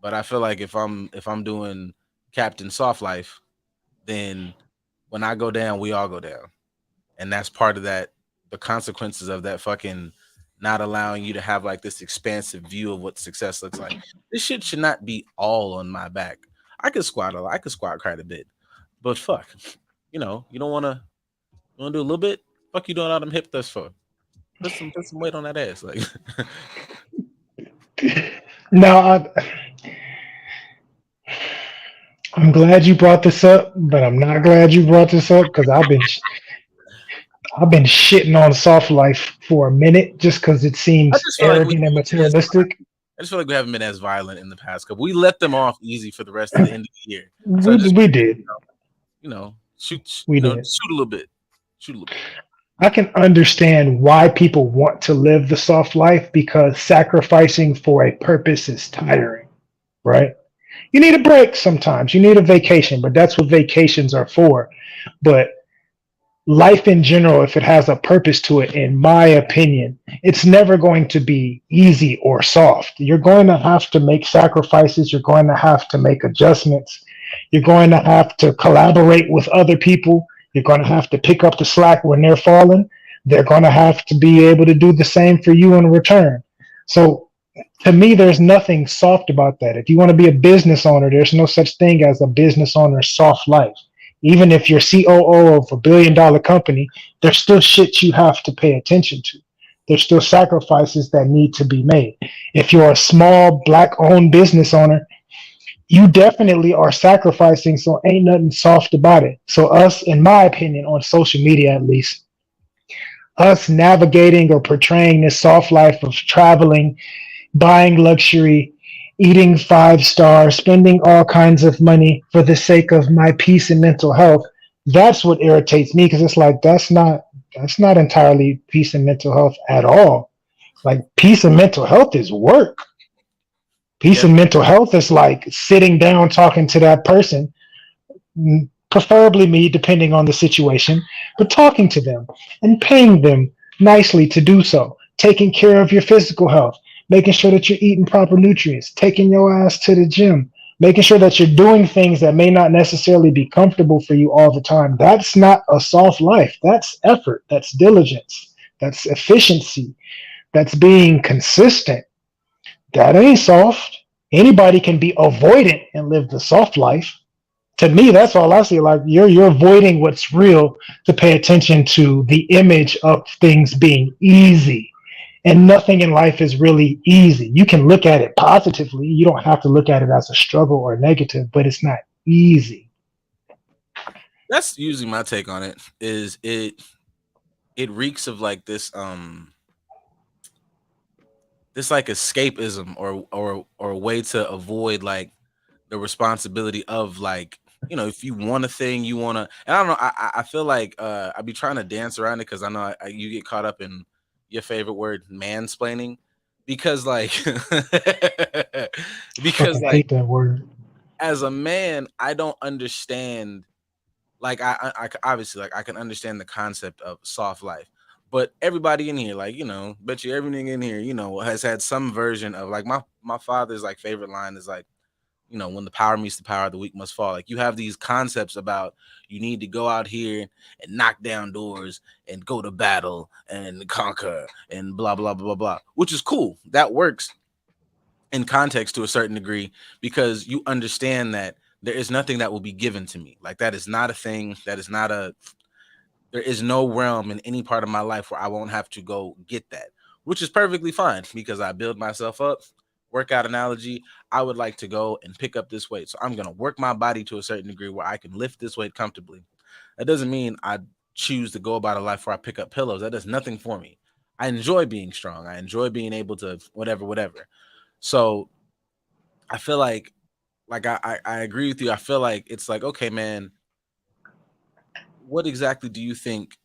But I feel like if I'm doing Captain Soft Life, then when I go down, we all go down, and that's part of that the consequences of that fucking not allowing you to have like this expansive view of what success looks like. This shit should not be all on my back. I could squat quite a bit, but fuck, you don't want to do a little bit. Fuck you doing all them hip thrusts for? Put some weight on that ass, like. Now, I'm glad you brought this up, but I'm not glad you brought this up because I've been shitting on soft life for a minute just because it I seems just feel like we arrogant and haven't been as materialistic. I just feel like we haven't been as violent in the past couple. We let them off easy for the rest of the end of the year. So I We just we did, we did. shoot a little bit, shoot a little bit. I can understand why people want to live the soft life because sacrificing for a purpose is tiring, right? You need a break sometimes. You need a vacation, but that's what vacations are for. But life in general, if it has a purpose to it, in my opinion, it's never going to be easy or soft. You're going to have to make sacrifices. You're going to have to make adjustments. You're going to have to collaborate with other people. You're going to have to pick up the slack when they're falling. They're going to have to be able to do the same for you in return. So to me, there's nothing soft about that. If you want to be a business owner, there's no such thing as a business owner's soft life. Even if you're COO of a $1 billion company, there's still shit you have to pay attention to. There's still sacrifices that need to be made. If you're a small black owned business owner, you definitely are sacrificing, so ain't nothing soft about it. So, us, in my opinion, on social media at least, us navigating or portraying this soft life of traveling, buying luxury, eating 5 star, spending all kinds of money for the sake of my peace and mental health. That's what irritates me because it's like that's not entirely peace and mental health at all. Like peace and mental health is work. Peace Yep. and mental health is like sitting down talking to that person, preferably me, depending on the situation, but talking to them and paying them nicely to do so, taking care of your physical health, making sure that you're eating proper nutrients, taking your ass to the gym, making sure that you're doing things that may not necessarily be comfortable for you all the time. That's not a soft life. That's effort. That's diligence. That's efficiency. That's being consistent. That ain't soft. Anybody can be avoidant and live the soft life. To me, that's all I see. Like you're avoiding what's real to pay attention to the image of things being easy. And nothing in life is really easy. You can look at it positively. You don't have to look at it as a struggle or negative, but it's not easy. That's usually my take on it. Is it reeks of like this like escapism or a way to avoid like the responsibility of like if you want a thing you want to and I don't know I feel like I be trying to dance around it because I know you get caught up in your favorite word mansplaining because like because Fucking like hate that word. as a man I don't understand like obviously like I can understand the concept of soft life But everybody in here, like, bet you every nigga in here, has had some version of like my father's like favorite line is like, when the power meets the power, the weak must fall. Like you have these concepts about you need to go out here and knock down doors and go to battle and conquer and blah blah blah blah blah, which is cool. That works in context to a certain degree because you understand that there is nothing that will be given to me. Like that is not a thing. That is not a there is no realm in any part of my life where I won't have to go get that, which is perfectly fine because I build myself up. Workout analogy, I would like to go and pick up this weight. So I'm going to work my body to a certain degree where I can lift this weight comfortably. That doesn't mean I choose to go about a life where I pick up pillows. That does nothing for me. I enjoy being strong. I enjoy being able to whatever, whatever. So I feel like I agree with you. I feel like it's like, okay, man, what exactly do you think,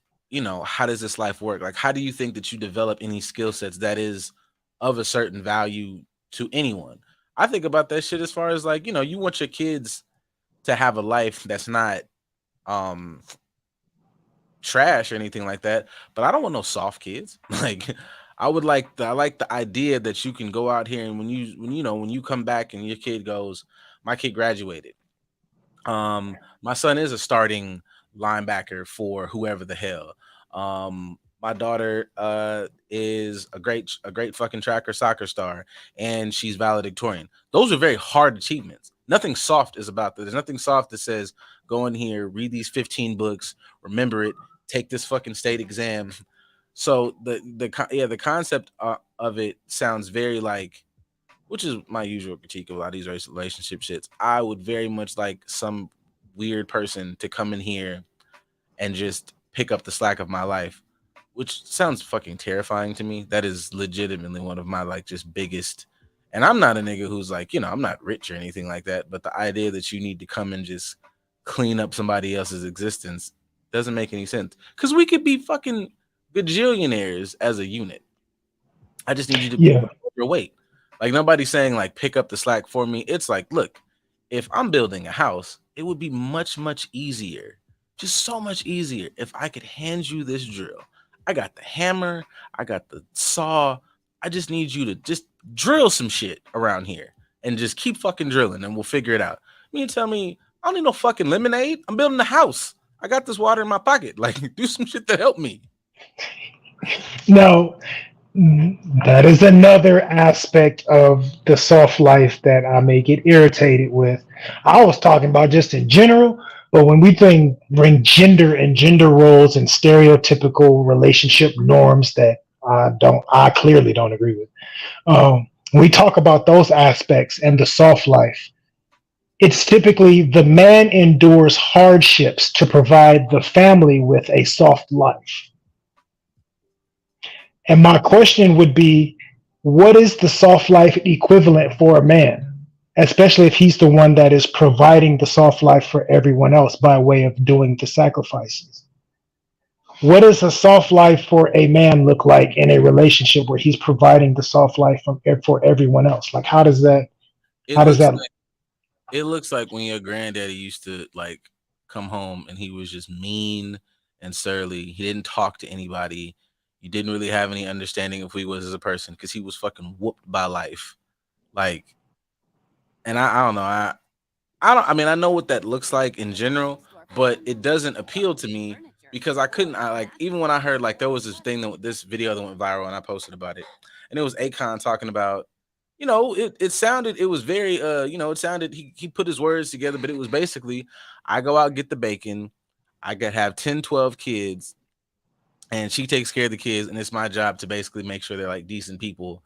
how does this life work? Like, how do you think that you develop any skill sets that is of a certain value to anyone? I think about that shit as far as like, you want your kids to have a life that's not um trash or anything like that, but I don't want no soft kids. Like I like the idea that you can go out here and when you come back and your kid goes, my kid graduated. My son is a starting linebacker for whoever the hell. My daughter is a great fucking tracker soccer star, and she's valedictorian. Those are very hard achievements. Nothing soft is about that. There's nothing soft that says go in here, read these 15 books, remember it, take this fucking state exam. So the concept of it sounds very like, which is my usual critique of a lot of these relationship shits. I would very much like some weird person to come in here and just pick up the slack of my life, which sounds fucking terrifying to me. That is legitimately one of my like just biggest. And I'm not a nigga who's like, I'm not rich or anything like that. But the idea that you need to come and just clean up somebody else's existence doesn't make any sense. Because we could be fucking gajillionaires as a unit. I just need you to be able Yeah. to hold your weight. Like nobody's saying like pick up the slack for me. It's like, look, if I'm building a house, it would be much, much easier, just so much easier if I could hand you this drill. I got the hammer, I got the saw. I just need you to just drill some shit around here and just keep fucking drilling and we'll figure it out. You tell me I don't need no fucking lemonade. I'm building a house. I got this water in my pocket. Like, do some shit to help me. Now, that is another aspect of the soft life that I may get irritated with. I was talking about just in general, but when we bring gender and gender roles and stereotypical relationship norms that I clearly don't agree with. We talk about those aspects and the soft life. It's typically the man endures hardships to provide the family with a soft life. And my question would be, what is the soft life equivalent for a man? Especially if he's the one that is providing the soft life for everyone else by way of doing the sacrifices. What does a soft life for a man look like in a relationship where he's providing the soft life for everyone else? Like It how does looks that It looks like when your granddaddy used to like come home and he was just mean and surly. He didn't talk to anybody. You didn't really have any understanding of who he was as a person because he was fucking whooped by life. Like, and I don't know. I don't. I mean, I know what that looks like in general, but it doesn't appeal to me because I couldn't. I like even when I heard like there was this video that went viral and I posted about it, and it was Akon talking about. It sounded it was very it sounded he put his words together, but it was basically I go out get the bacon, I could have 10, 12 kids, and she takes care of the kids, and it's my job to basically make sure they're like decent people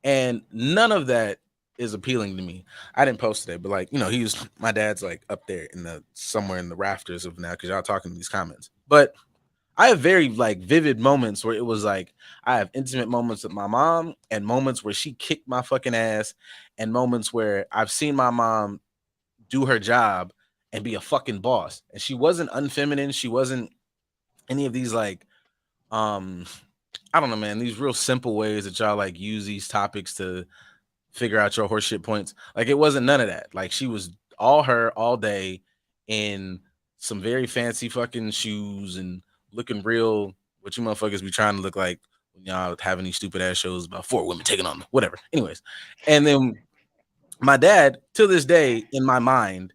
and none of that is appealing to me. I didn't post today, but like he was my dad's like up there in the somewhere in the rafters of now because y'all talking in these comments. But I have very like vivid moments where it was like I have intimate moments with my mom and moments where she kicked my fucking ass and moments where I've seen my mom do her job and be a fucking boss. And she wasn't unfeminine. She wasn't any of these like um I don't know, man, these real simple ways that y'all like use these topics to figure out your horseshit points. Like it wasn't none of that. Like she was all her all day in some very fancy fucking shoes and looking real what you motherfuckers be trying to look like when y'all having these stupid ass shows about four women taking on whatever. Anyways, and then my dad, to this day, in my mind,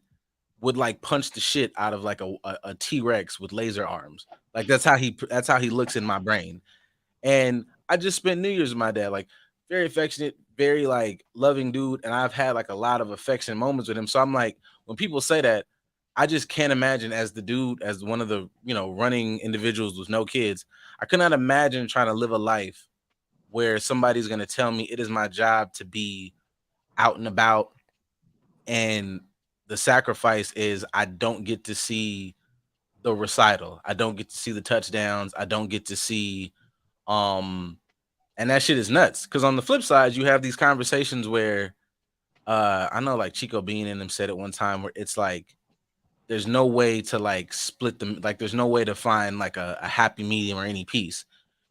would like punch the shit out of like a T Rex with laser arms. Like that's how he looks in my brain. And I just spent New Year's with my dad, like very affectionate, very like loving dude. And I've had like a lot of affection moments with him. So I'm like, when people say that, I just can't imagine as the dude, as one of the, running individuals with no kids. I could not imagine trying to live a life where somebody's going to tell me it is my job to be out and about, and the sacrifice is I don't get to see the recital. I don't get to see the touchdowns. I don't get to see um and that shit is nuts. Cause on the flip side, you have these conversations where I know like Chico Bean and them said it one time where it's like there's no way to like split them, like there's no way to find like a happy medium or any peace.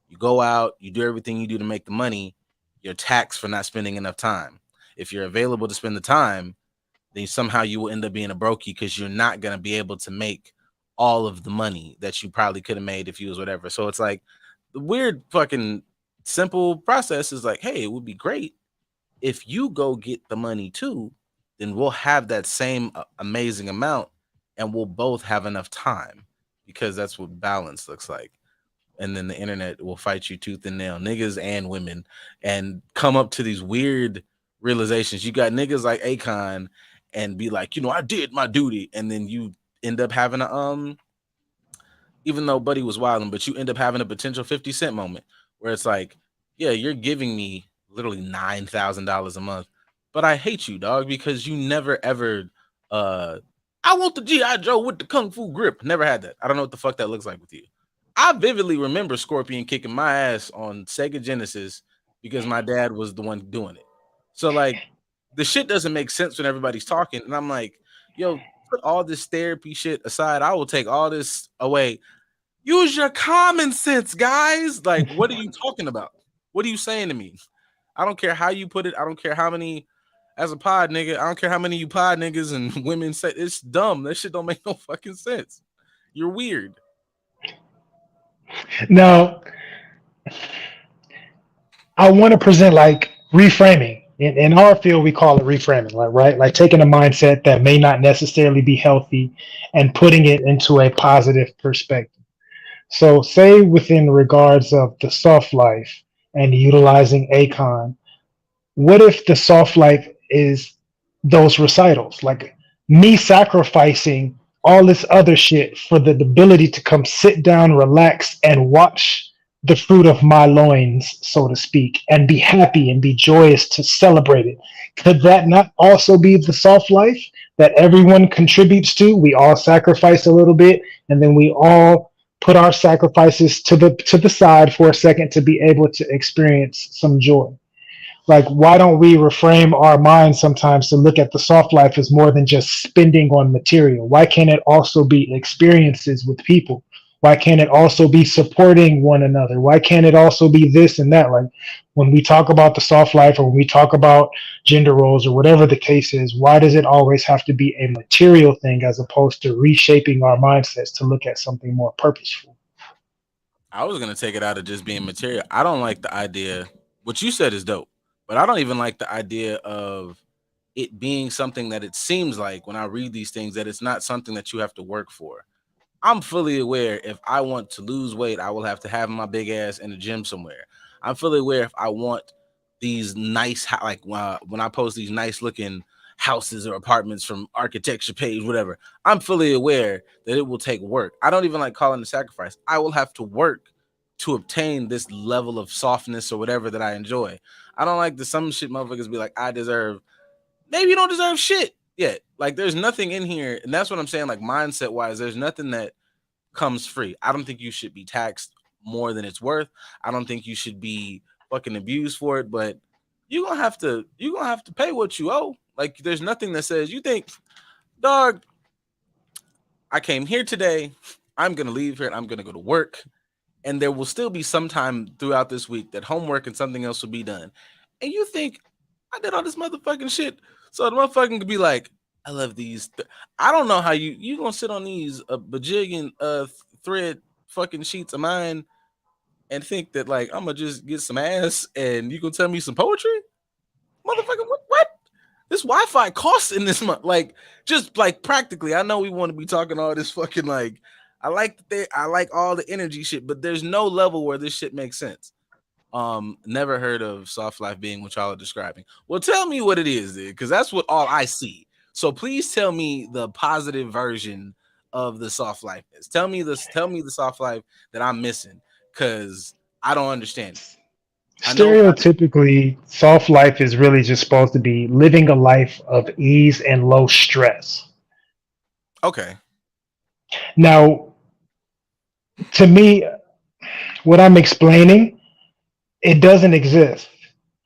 You go out, you do everything you do to make the money, you're taxed for not spending enough time. If you're available to spend the time, then somehow you will end up being a brokey because you're not going to be able to make all of the money that you probably could have made if you was whatever. So it's like the weird fucking simple process is like, hey, it would be great if you go get the money too, then we'll have that same amazing amount and we'll both have enough time, because that's what balance looks like. And then the internet will fight you tooth and nail, niggas and women, and come up to these weird realizations. You got niggas like Akon and be like, I did my duty, and then you end up having a even though Buddy was wilding, but you end up having a potential 50 Cent moment where it's like, yeah, you're giving me literally $9,000 a month, but I hate you, dog, because you never ever uh I want the G.I. Joe with the Kung Fu grip. Never had that. I don't know what the fuck that looks like with you. I vividly remember Scorpion kicking my ass on Sega Genesis because my dad was the one doing it. So like the shit doesn't make sense when everybody's talking. And I'm like, yo, put all this therapy shit aside. I will take all this away. Use your common sense, guys. Like, what are you talking about? What are you saying to me? I don't care how you put it. I don't care how many, as a pod nigga, I don't care how many you pod niggas and women say it's dumb. That shit don't make no fucking sense. You're weird. Now, I want to present like reframing. In our field, we call it reframing, like, right? Like taking a mindset that may not necessarily be healthy and putting it into a positive perspective. So, say within regards of the soft life and utilizing Acon, what if the soft life is those recitals? Like me sacrificing all this other shit for the ability to come sit down, relax, and watch the fruit of my loins, so to speak, and be happy and be joyous to celebrate it. Could that not also be the soft life that everyone contributes to? We all sacrifice a little bit, and then we all put our sacrifices to the side for a second to be able to experience some joy. Like, why don't we reframe our minds sometimes to look at the soft life as more than just spending on material? Why can't it also be experiences with people? Why can't it also be supporting one another? Why can't it also be this and that? Like, when we talk about the soft life or when we talk about gender roles or whatever the case is, why does it always have to be a material thing as opposed to reshaping our mindsets to look at something more purposeful? I was gonna take it out of just being material. I don't like the idea. What you said is dope, but I don't even like the idea of it being something that it seems like when I read these things that it's not something that you have to work for. I'm fully aware if I want to lose weight, I will have to have my big ass in the gym somewhere. I'm fully aware if I want these nice, like when I post these nice looking houses or apartments from architecture page, whatever. I'm fully aware that it will take work. I don't even like calling it sacrifice. I will have to work to obtain this level of softness or whatever that I enjoy. I don't like the some shit motherfuckers be like, I deserve. Maybe you don't deserve shit yet. Like there's nothing in here, and that's what I'm saying. Like mindset wise, there's nothing that comes free. I don't think you should be taxed more than it's worth. I don't think you should be fucking abused for it, but you're gonna have to pay what you owe. Like there's nothing that says you think, dog, I came here today, I'm gonna leave here and I'm gonna go to work. And there will still be some time throughout this week that homework and something else will be done. And you think I did all this motherfucking shit. So the motherfucking could be like, I love these. I don't know how you gonna sit on these bajillion thread fucking sheets of mine and think that like I'm gonna just get some ass and you gonna tell me some poetry, motherfucker? What? This Wi-Fi costs in this month. Like, just like practically. I know we want to be talking all this fucking like. I like all the energy shit, but there's no level where this shit makes sense. Never heard of soft life being what y'all are describing. Well, tell me what it is, then, because that's what all I see. So please tell me the positive version of the soft life is. Tell me this. Tell me the soft life that I'm missing, because I don't understand it. I know about it. Stereotypically, soft life is really just supposed to be living a life of ease and low stress. Okay. Now, to me, what I'm explaining, it doesn't exist,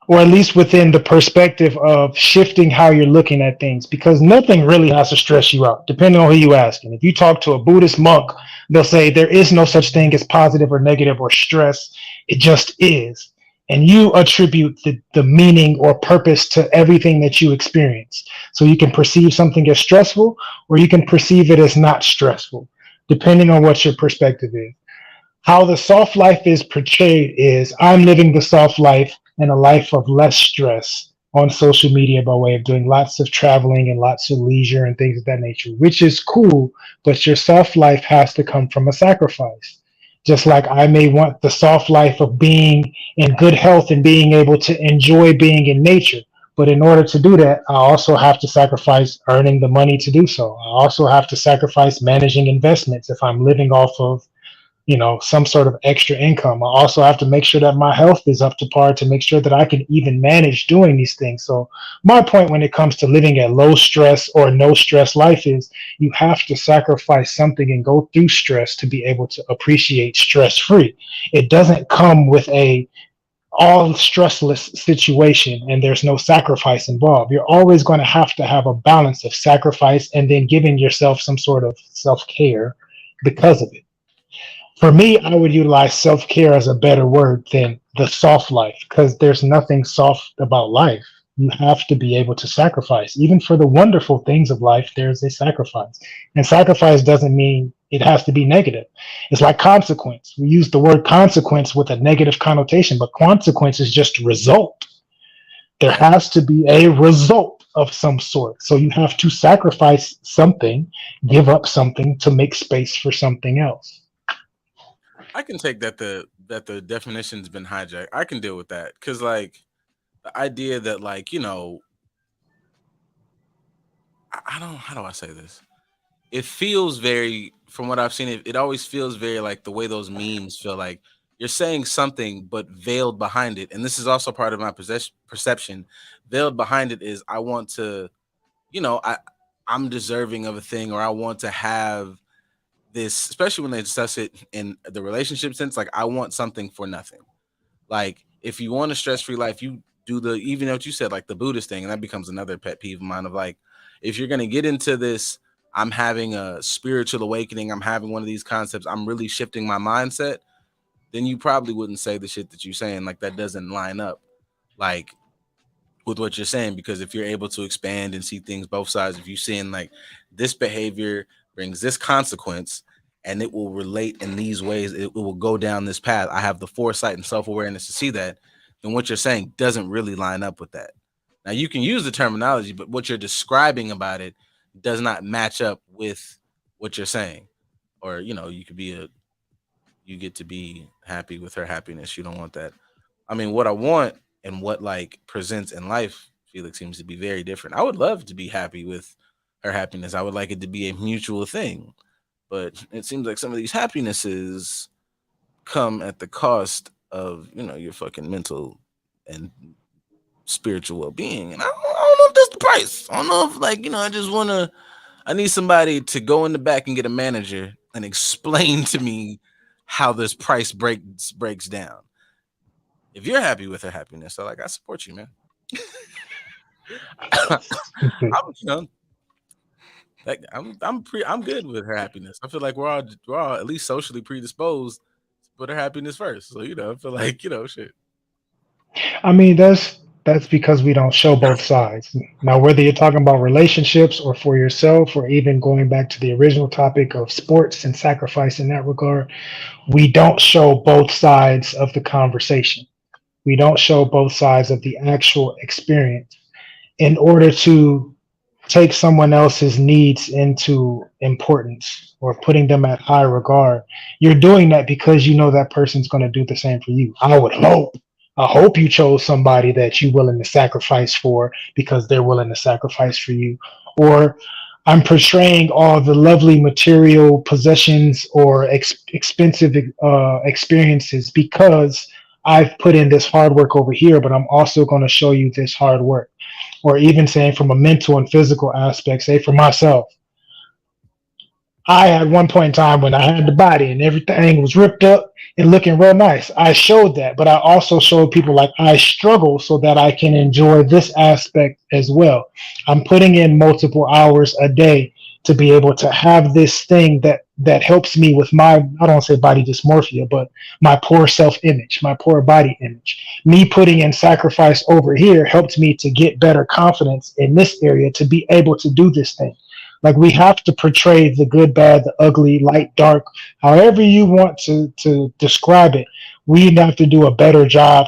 or at least within the perspective of shifting how you're looking at things, because nothing really has to stress you out, depending on who you ask. And if you talk to a Buddhist monk, they'll say there is no such thing as positive or negative or stress. It just is. And you attribute the meaning or purpose to everything that you experience. So you can perceive something as stressful or you can perceive it as not stressful, depending on what your perspective is. How the soft life is portrayed is I'm living the soft life and a life of less stress on social media by way of doing lots of traveling and lots of leisure and things of that nature, which is cool, but your soft life has to come from a sacrifice. Just like I may want the soft life of being in good health and being able to enjoy being in nature. But in order to do that, I also have to sacrifice earning the money to do so. I also have to sacrifice managing investments if I'm living off of some sort of extra income. I also have to make sure that my health is up to par to make sure that I can even manage doing these things. So my point when it comes to living a low stress or no stress life is you have to sacrifice something and go through stress to be able to appreciate stress free. It doesn't come with a all stressless situation and there's no sacrifice involved. You're always going to have a balance of sacrifice and then giving yourself some sort of self-care because of it. For me, I would utilize self care as a better word than the soft life because there's nothing soft about life. You have to be able to sacrifice. Even for the wonderful things of life, there's a sacrifice. And sacrifice doesn't mean it has to be negative. It's like consequence. We use the word consequence with a negative connotation, but consequence is just result. There has to be a result of some sort. So you have to sacrifice something, give up something to make space for something else. I can take that the definition's been hijacked. I can deal with that because like the idea that like I don't, how do I say this? It feels very, from what I've seen, it always feels very like the way those memes feel like you're saying something but veiled behind it. And this is also part of my perception. Veiled behind it is I want to, you know, I'm deserving of a thing, or I want to have this, especially when they discuss it in the relationship sense. Like I want something for nothing. Like if you want a stress free life, you do the, even what you said, like the Buddhist thing, and that becomes another pet peeve of mine of like, if you're gonna get into this, I'm having a spiritual awakening, I'm having one of these concepts, I'm really shifting my mindset, then you probably wouldn't say the shit that you're saying. Like that doesn't line up. Like with what you're saying, because if you're able to expand and see things both sides, if you're seeing like this behavior brings this consequence and it will relate in these ways, it will go down this path, I have the foresight and self-awareness to see that, then what you're saying doesn't really line up with that. Now you can use the terminology, but what you're describing about it does not match up with what you're saying. Or you could be a, you get to be happy with her happiness, you don't want that. I mean, what I want and what like presents in life, Felix, seems to be very different. I would love to be happy with her happiness. I would like it to be a mutual thing. But it seems like some of these happinesses come at the cost of, your fucking mental and spiritual well being. And I don't know if that's the price. I don't know if like, I just wanna, I need somebody to go in the back and get a manager and explain to me how this price breaks down. If you're happy with her happiness, so like I support you, man. I'm, I'm good with her happiness. I feel like we're all at least socially predisposed to put her happiness first. So I feel like shit. I mean, That's because we don't show both sides. Now, whether you're talking about relationships or for yourself, or even going back to the original topic of sports and sacrifice in that regard, we don't show both sides of the conversation. We don't show both sides of the actual experience in order to take someone else's needs into importance or putting them at high regard. You're doing that because you know that person's going to do the same for you. I hope you chose somebody that you're willing to sacrifice for because they're willing to sacrifice for you. Or I'm portraying all the lovely material possessions or expensive experiences because I've put in this hard work over here, but I'm also going to show you this hard work. Or even saying from a mental and physical aspect, say for myself, I had one point in time when I had the body and everything was ripped up and looking real nice. I showed that, but I also showed people like I struggle so that I can enjoy this aspect as well. I'm putting in multiple hours a day to be able to have this thing that helps me with my, I don't say body dysmorphia, but my poor self-image, my poor body image. Me putting in sacrifice over here helped me to get better confidence in this area to be able to do this thing. Like we have to portray the good, bad, the ugly, light, dark, however you want to describe it. We have to do a better job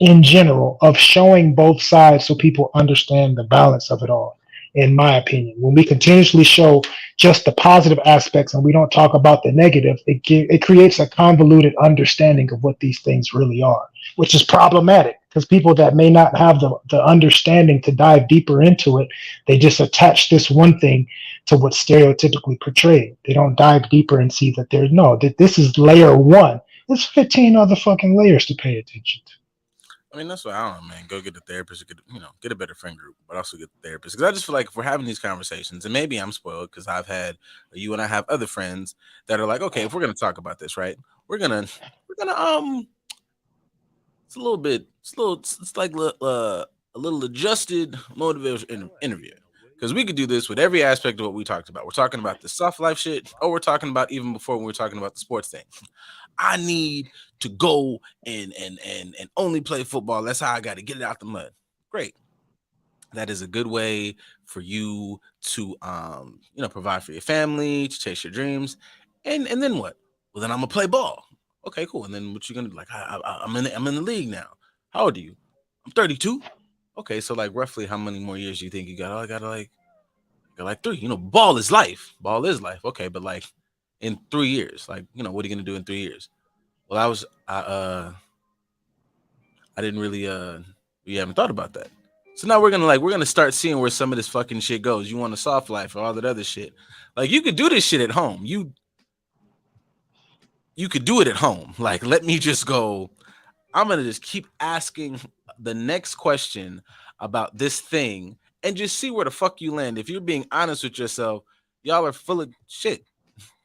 in general of showing both sides so people understand the balance of it all. In my opinion, when we continuously show just the positive aspects and we don't talk about the negative, it creates a convoluted understanding of what these things really are, which is problematic because people that may not have the understanding to dive deeper into it, they just attach this one thing to what's stereotypically portrayed. They don't dive deeper and see that there's no, that this is layer one. There's 15 other fucking layers to pay attention to. I mean, that's what I don't know, man. Go get a therapist, or get get a better friend group, but also get a therapist. Because I just feel like if we're having these conversations, and maybe I'm spoiled because I've had you and I have other friends that are like, okay, if we're gonna talk about this, right? We're gonna it's a little bit, it's like a little adjusted motivational interview. Because we could do this with every aspect of what we talked about. We're talking about the soft life shit, or we're talking about even before when we were talking about the sports thing. I need to go and only play football. That's how I got to get it out the mud. Great. That is a good way for you to provide for your family, to chase your dreams. And then what? Well, then I'm gonna play ball. Okay, cool. And then what you gonna do? Like I'm in the league now. How old are you? I'm 32. Okay, so like roughly how many more years do you think you got? Oh, I got like 3. Ball is life. Ball is life. Okay, but like in 3 years, like what are you gonna do in 3 years? Well, I didn't really we haven't thought about that. So now we're gonna start seeing where some of this fucking shit goes. You want a soft life or all that other shit. Like you could do this shit at home. You could do it at home. Like let me just go. I'm gonna just keep asking the next question about this thing and just see where the fuck you land. If you're being honest with yourself, y'all are full of shit.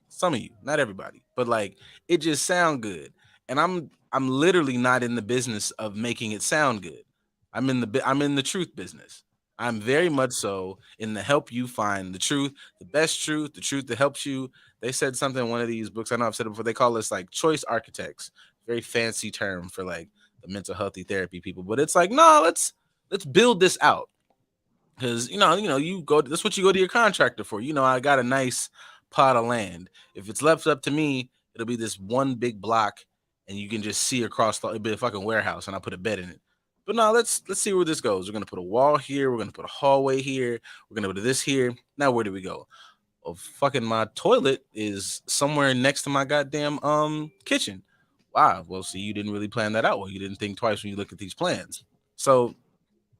Some of you, not everybody, but like it just sound good. And I'm literally not in the business of making it sound good. I'm in the truth business. I'm very much so in the help you find the truth, the best truth, the truth that helps you. They said something in one of these books. I know I've said it before. They call us like choice architects. Very fancy term for like the mental healthy therapy people. But it's like, no, let's build this out. Because you go. That's what you go to your contractor for. I got a nice pot of land. If it's left up to me, it'll be this one big block, and you can just see across the. It'll be a fucking warehouse, and I put a bed in it. But no, let's see where this goes. We're gonna put a wall here. We're gonna put a hallway here. We're gonna put this here. Now where do we go? Oh, fucking my toilet is somewhere next to my goddamn kitchen. Wow. Well, see, you didn't really plan that out. Well, you didn't think twice when you look at these plans. So,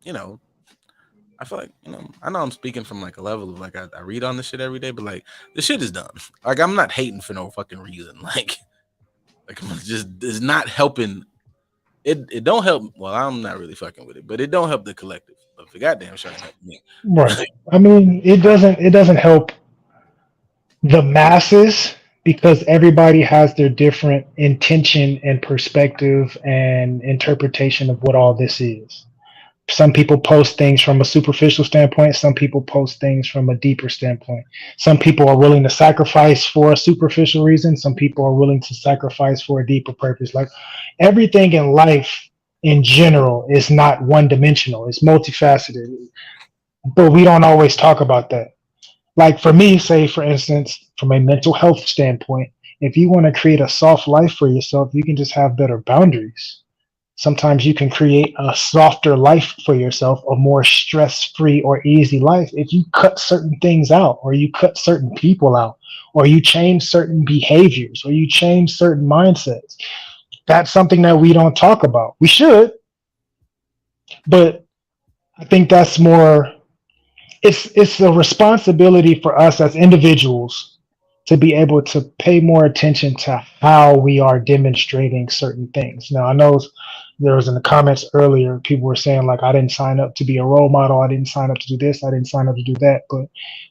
you know, I feel like, I know I'm speaking from like a level of like I read on this shit every day, but like this shit is done. Like I'm not hating for no fucking reason. Like I'm just is not helping. It don't help. Well, I'm not really fucking with it, but it don't help the collective. But the goddamn sure ain't help me. Right. I mean, it doesn't help the masses because everybody has their different intention and perspective and interpretation of what all this is. Some people post things from a superficial standpoint. Some people post things from a deeper standpoint. Some people are willing to sacrifice for a superficial reason. Some people are willing to sacrifice for a deeper purpose. Like everything in life in general is not one dimensional. It's multifaceted, but we don't always talk about that. Like for me, say for instance, from a mental health standpoint, if you want to create a soft life for yourself, you can just have better boundaries. Sometimes you can create a softer life for yourself, a more stress-free or easy life if you cut certain things out, or you cut certain people out, or you change certain behaviors, or you change certain mindsets. That's something that we don't talk about. We should, but I think that's more, it's a responsibility for us as individuals to be able to pay more attention to how we are demonstrating certain things. Now, I know there was in the comments earlier, people were saying like, I didn't sign up to be a role model. I didn't sign up to do this. I didn't sign up to do that. But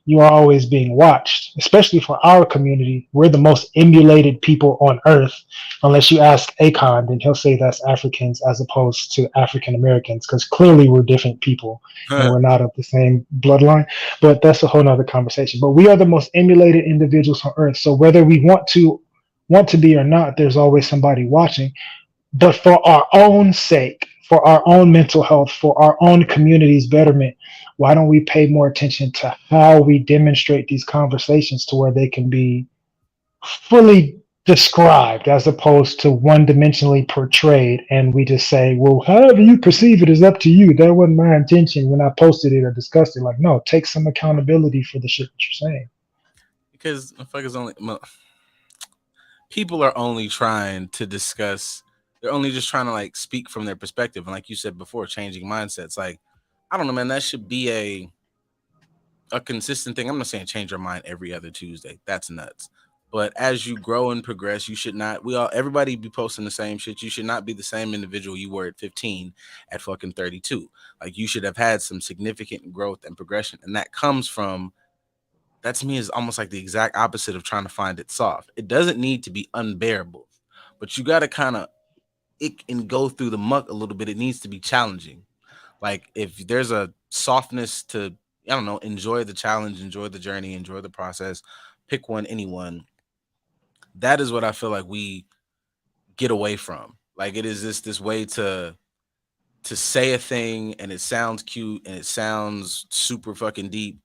you are always being watched, especially for our community. We're the most emulated people on earth. Unless you ask Akon, then he'll say that's Africans as opposed to African Americans, because clearly we're different people and we're not of the same bloodline. But that's a whole nother conversation. But we are the most emulated individuals on earth. So whether we want to be or not, there's always somebody watching. But for our own sake, for our own mental health, for our own community's betterment, why don't we pay more attention to how we demonstrate these conversations to where they can be fully described as opposed to one dimensionally portrayed, and we just say, well, however you perceive it is up to you. That wasn't my intention when I posted it or discussed it. Like, no, take some accountability for the shit that you're saying. Because motherfuckers only people are only trying to discuss. They're only just trying to like speak from their perspective, and like you said before, changing mindsets. Like, I don't know, man. That should be a consistent thing. I'm not saying change your mind every other Tuesday. That's nuts. But as you grow and progress, you should not. Everybody be posting the same shit. You should not be the same individual you were at 15 at fucking 32. Like, you should have had some significant growth and progression, and that comes from. That to me is almost like the exact opposite of trying to find it soft. It doesn't need to be unbearable, but you got to kind of it and go through the muck a little bit. It needs to be challenging. Like, if there's a softness to, I don't know, enjoy the challenge, enjoy the journey, enjoy the process, pick one, anyone. That is what I feel like we get away from. Like, it is this way to say a thing and it sounds cute and it sounds super fucking deep.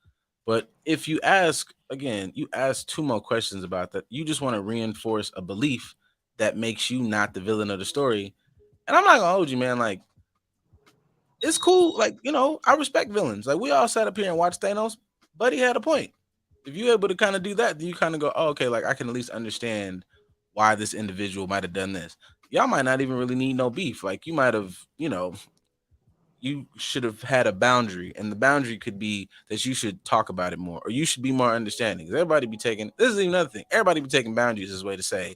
But if you ask again, you ask two more questions about that, you just want to reinforce a belief that makes you not the villain of the story. And I'm not gonna hold you, man. Like, it's cool. Like, I respect villains. Like, we all sat up here and watched Thanos, but he had a point. If you're able to kind of do that, then you kind of go, oh, okay, like I can at least understand why this individual might have done this. Y'all might not even really need no beef. Like, you might have, you should have had a boundary, and the boundary could be that you should talk about it more, or you should be more understanding. Everybody be taking, this is another thing. Everybody be taking boundaries as a way to say,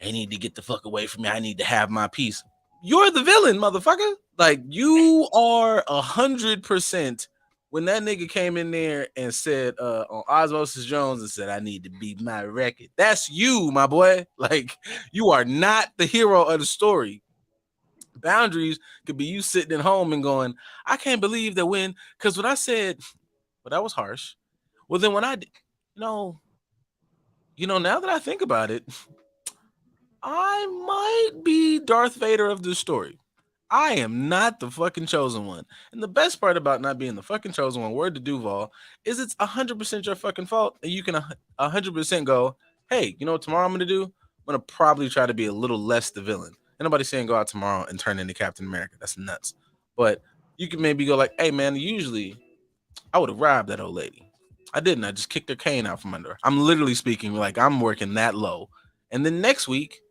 I need to get the fuck away from me. I need to have my peace. You're the villain, motherfucker. Like, you are 100%. When that nigga came in there and said on Osmosis Jones and said, I need to beat my record. That's you, my boy. Like, you are not the hero of the story. Boundaries could be you sitting at home and going, I can't believe that because when I said, well, that was harsh. Well, then when I did, now that I think about it, I might be Darth Vader of this story. I am not the fucking chosen one. And the best part about not being the fucking chosen one, word to Duval, is it's 100% your fucking fault. And you can 100% go, hey, you know what tomorrow I'm going to do? I'm going to probably try to be a little less the villain. Ain't nobody saying go out tomorrow and turn into Captain America. That's nuts. But you can maybe go like, hey, man, usually I would have robbed that old lady. I didn't. I just kicked her cane out from under her. I'm literally speaking like I'm working that low. And then next week,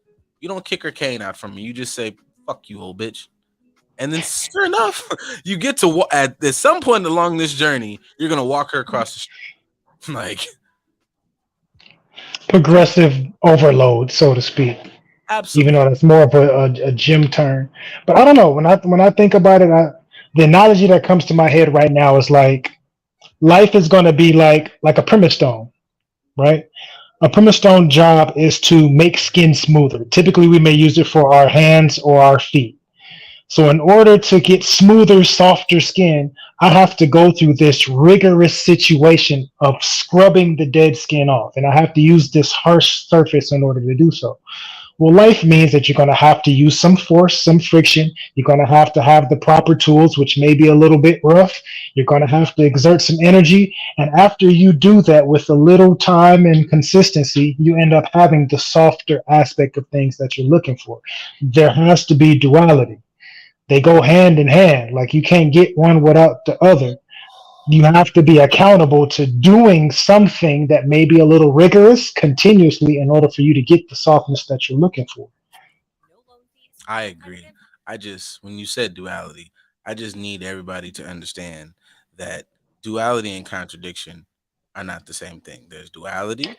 you don't kick her cane out from me. You just say, fuck you, old bitch. And then sure enough, you get to at some point along this journey, you're going to walk her across the street. Like, progressive overload, so to speak. Absolutely. Even though that's more of a gym turn. But I don't know. When I think about it, the analogy that comes to my head right now is like life is going to be like a premise stone, right? A premise stone job is to make skin smoother. Typically, we may use it for our hands or our feet. So in order to get smoother, softer skin, I have to go through this rigorous situation of scrubbing the dead skin off. And I have to use this harsh surface in order to do so. Well, life means that you're going to have to use some force, some friction. You're going to have the proper tools, which may be a little bit rough. You're going to have to exert some energy. And after you do that with a little time and consistency, you end up having the softer aspect of things that you're looking for. There has to be duality. They go hand in hand. Like you can't get one without the other. You have to be accountable to doing something that may be a little rigorous continuously in order for you to get the softness that you're looking for. I agree. I just when you said duality, I just need everybody to understand that duality and contradiction are not the same thing. There's duality,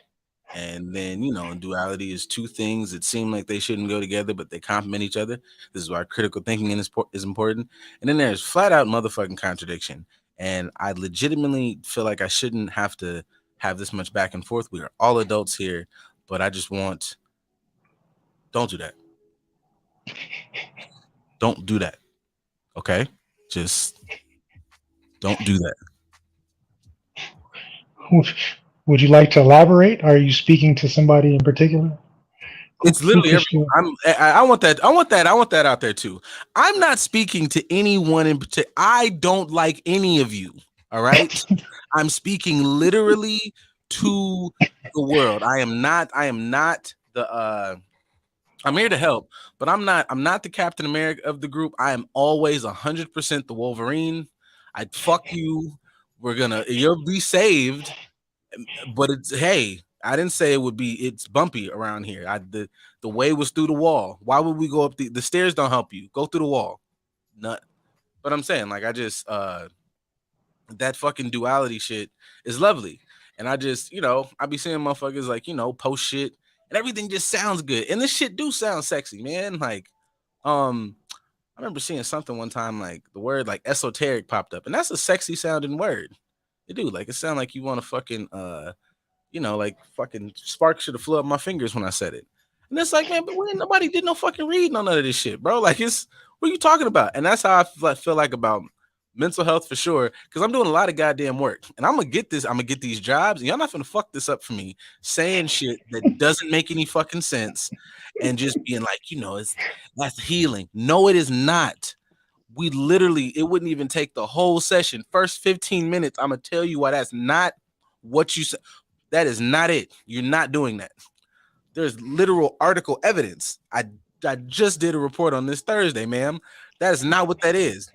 and then duality is two things that seem like they shouldn't go together, but they complement each other. This is why critical thinking is important. And then there's flat out motherfucking contradiction. And I legitimately feel like I shouldn't have to have this much back and forth. We are all adults here, but I just want don't do that. Don't do that. Okay? Just don't do that. Would you like to elaborate? Are you speaking to somebody in particular? It's Who literally could everyone. you? I want that. I want that. I want that out there too. I'm not speaking to anyone in particular. I don't like any of you. All right. I'm speaking literally to the world. I am not the I'm here to help, but I'm not the Captain America of the group. I am always 100% the Wolverine. I'd fuck you. You'll be saved, but it's hey, I didn't say it would be. It's bumpy around here. The way was through the wall. Why would we go up the stairs? Don't help you. Go through the wall. Not. But I'm saying like I just that fucking duality shit is lovely, and I just I be seeing motherfuckers like post shit and everything just sounds good, and this shit do sound sexy, man. Like I remember seeing something one time like the word like esoteric popped up, and that's a sexy sounding word. It do like it sound like you want to fucking like fucking sparks should have flew up my fingers when I said it. And it's like, man, but we ain't nobody did no fucking reading on none of this shit, bro. Like, it's what are you talking about? And that's how feel like about mental health for sure. Cause I'm doing a lot of goddamn work. And I'm gonna get this, I'm gonna get these jobs. And y'all not gonna fuck this up for me saying shit that doesn't make any fucking sense and just being like, that's healing. No, it is not. We literally, it wouldn't even take the whole session. First 15 minutes, I'm gonna tell you why that's not what you said. That is not it. You're not doing that. There's literal article evidence. I just did a report on this Thursday, ma'am. That is not what that is.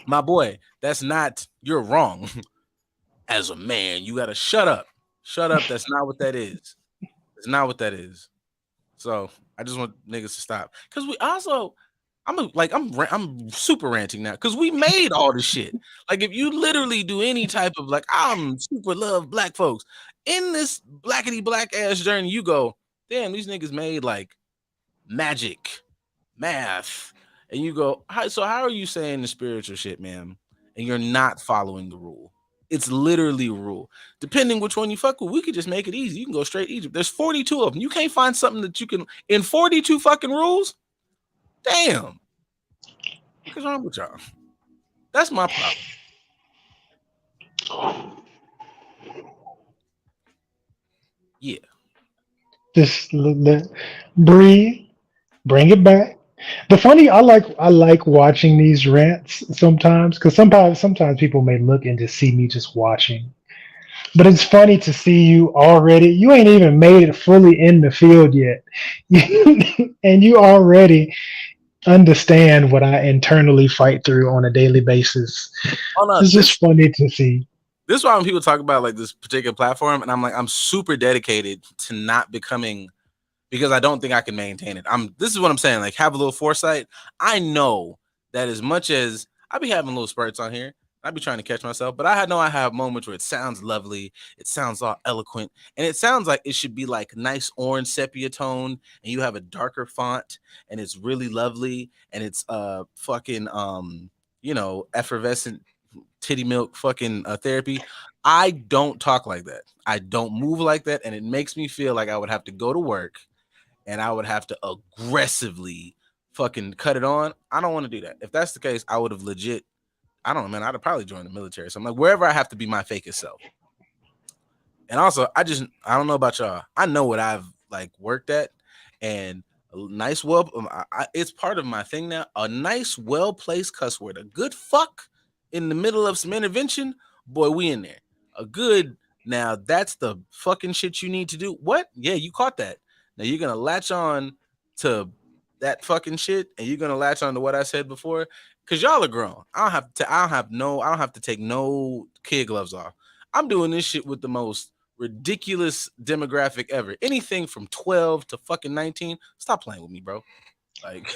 My boy, that's not you're wrong. As a man, you gotta shut up. Shut up. That's not what that is. It's not what that is. So I just want niggas to stop. Cause we also I'm super ranting now because we made all this shit. Like if you literally do any type of like I'm super love black folks in this blackety black ass journey, you go, damn, these niggas made like magic, math, and you go, so how are you saying the spiritual shit, ma'am? And you're not following the rule. It's literally a rule. Depending which one you fuck with, we could just make it easy. You can go straight Egypt. There's 42 of them. You can't find something that you can in 42 fucking rules. Damn. What's wrong with y'all? That's my problem. Yeah. Just breathe, bring it back. The funny, I like watching these rants sometimes because sometimes people may look and just see me just watching. But it's funny to see you already. You ain't even made it fully in the field yet, and you already understand what I internally fight through on a daily basis. Oh no, It's just funny to see. this is why when people talk about like this particular platform, and I'm like, I'm super dedicated to not becoming because I don't think I can maintain it. This is what I'm saying, like have a little foresight. I know that as much as I be having little spurts on here, I be trying to catch myself, but I have moments where it sounds lovely, it sounds all eloquent, and it sounds like it should be like nice orange sepia tone, and you have a darker font, and it's really lovely, and it's fucking effervescent titty milk fucking therapy. I don't talk like that. I don't move like that, and it makes me feel like I would have to go to work and I would have to aggressively fucking cut it on. I don't want to do that. If that's the case, I would have legit. I don't know, man. I'd have probably joined the military. So I'm like, wherever I have to be my fakest self. And also, I don't know about y'all. I know what I've like worked at, and A nice, well, it's part of my thing now. A nice, well placed cuss word, a good fuck in the middle of some intervention, boy, we in there. A good, now that's the fucking shit you need to do. What? Yeah, you caught that. Now you're gonna latch on to that fucking shit, and you're gonna latch on to what I said before, cause y'all are grown. I don't have to. I don't have no. I don't have to take no kid gloves off. I'm doing this shit with the most ridiculous demographic ever. Anything from 12 to fucking 19. Stop playing with me, bro. Like,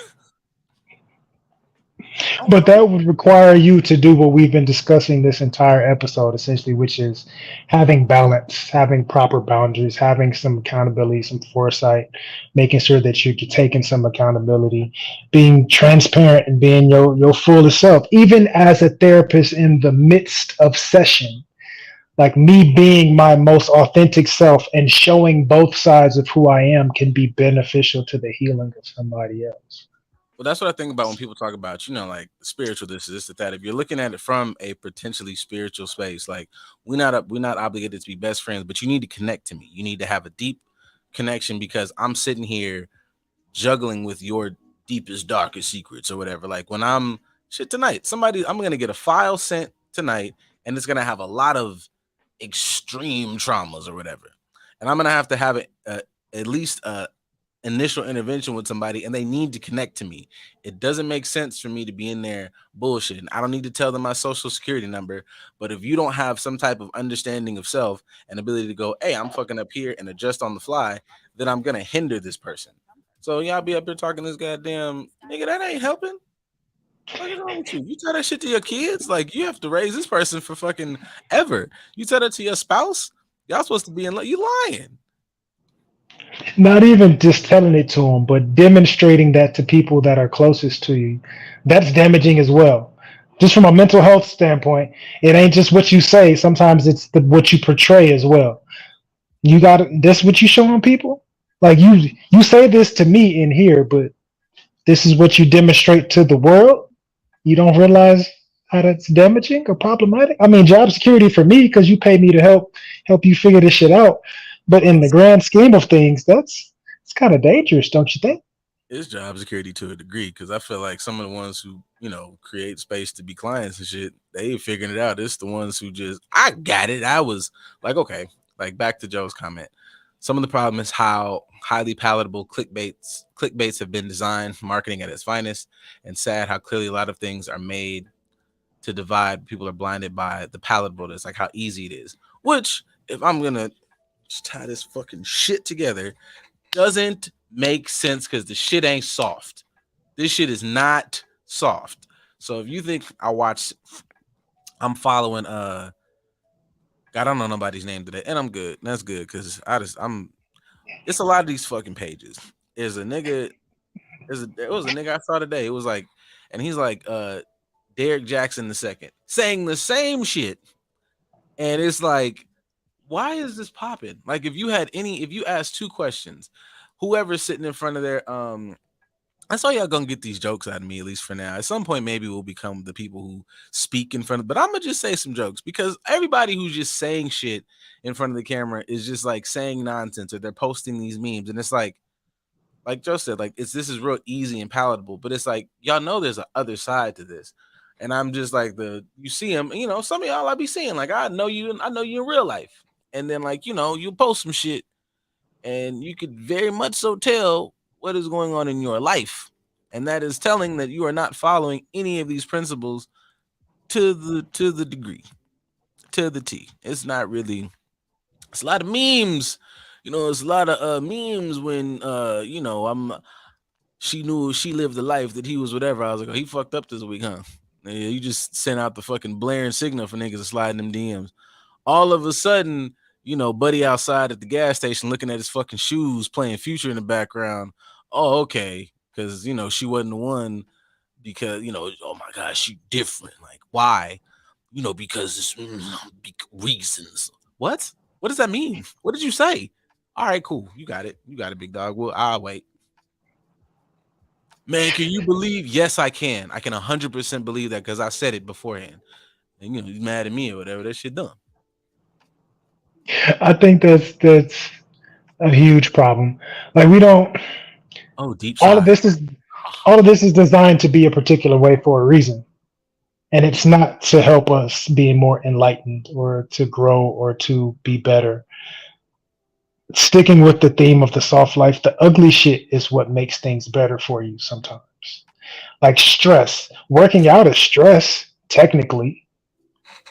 But that would require you to do what we've been discussing this entire episode, essentially, which is having balance, having proper boundaries, having some accountability, some foresight, making sure that you're taking some accountability, being transparent and being your fullest self, even as a therapist in the midst of session. Like me being my most authentic self and showing both sides of who I am can be beneficial to the healing of somebody else. well, that's what I think about when people talk about, like spiritual this, that. If you're looking at it from a potentially spiritual space, like we're not obligated to be best friends, but you need to connect to me. You need to have a deep connection because I'm sitting here juggling with your deepest, darkest secrets or whatever. Like when I'm shit tonight, I'm gonna get a file sent tonight, and it's gonna have a lot of extreme traumas or whatever, and I'm gonna have to have at least a initial intervention with somebody, and they need to connect to me. It doesn't make sense for me to be in there bullshitting. I don't need to tell them my social security number, but if you don't have some type of understanding of self and ability to go, hey, I'm fucking up here and adjust on the fly, then I'm gonna hinder this person. So y'all be up here talking this goddamn nigga that ain't helping. What is wrong with you? You tell that shit to your kids? Like you have to raise this person for fucking ever. You tell that to your spouse? Y'all supposed to be in love. You lying. Not even just telling it to them, but demonstrating that to people that are closest to you. That's damaging as well. Just from a mental health standpoint, it ain't just what you say. Sometimes it's what you portray as well. You got this. What you showing people? Like you say this to me in here, but this is what you demonstrate to the world. You don't realize how that's damaging or problematic. I mean, job security for me because you pay me to help you figure this shit out. But in the grand scheme of things, that's it's kind of dangerous, don't you think? It's job security to a degree because I feel like some of the ones who create space to be clients and shit, they figuring it out. It's the ones who just I got it. I was like, okay, like back to Joe's comment. Some of the problem is how highly palatable clickbaits have been designed, marketing at its finest, and sad how clearly a lot of things are made to divide. People are blinded by the palatableness, like how easy it is. Which, if I'm gonna just tie this fucking shit together, doesn't make sense because the shit ain't soft. This shit is not soft. So if you think I'm following God, I don't know nobody's name today, and I'm good. That's good because I'm it's a lot of these fucking pages. There's a nigga, there was a nigga I saw today. It was like, and he's like Derek Jackson the second saying the same shit. And it's like, why is this popping? Like if you ask two questions, whoever's sitting in front of their I saw y'all gonna get these jokes out of me, at least for now. At some point, maybe we'll become the people who speak in front of, but I'm gonna just say some jokes because everybody who's just saying shit in front of the camera is just like saying nonsense or they're posting these memes. And it's like Joe said, like this is real easy and palatable, but it's like y'all know there's a other side to this. And I'm just like you see him, some of y'all I be seeing, like I know you in real life. And then like, you post some shit and you could very much so tell what is going on in your life. And that is telling that you are not following any of these principles to the degree, to the T. It's not really it's a lot of memes. It's a lot of memes when I'm she knew she lived the life that he was whatever. I was like, oh, he fucked up this week, huh? Yeah, you just sent out the fucking blaring signal for niggas to slide in them DMs. All of a sudden, buddy outside at the gas station looking at his fucking shoes, playing Future in the background. Oh, okay. Because, she wasn't the one because, oh my gosh, she different. Like, why? Because it's reasons. What? What does that mean? What did you say? All right, cool. You got it. You got it, big dog. Well, I'll wait. Man, can you believe? Yes, I can. I can 100% believe that because I said it beforehand. And, he's mad at me or whatever. That shit done. I think that's a huge problem. Like we don't. Oh, deep All of sigh. this is all of this is designed to be a particular way for a reason. And it's not to help us be more enlightened or to grow or to be better. Sticking with the theme of the soft life, the ugly shit is what makes things better for you sometimes. Like stress. Working out is stress, technically.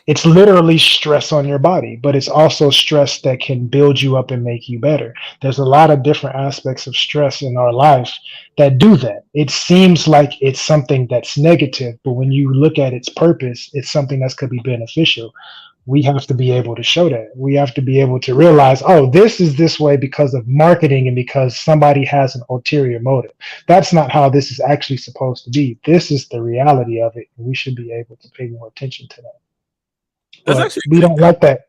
It's literally stress on your body, but it's also stress that can build you up and make you better. There's a lot of different aspects of stress in our life that do that. It seems like it's something that's negative, but when you look at its purpose, it's something that's could be beneficial. We have to be able to show that. We have to be able to realize, oh, this is this way because of marketing and because somebody has an ulterior motive. That's not how this is actually supposed to be. This is the reality of it. We should be able to pay more attention to that. That's But actually a we good don't example. like that.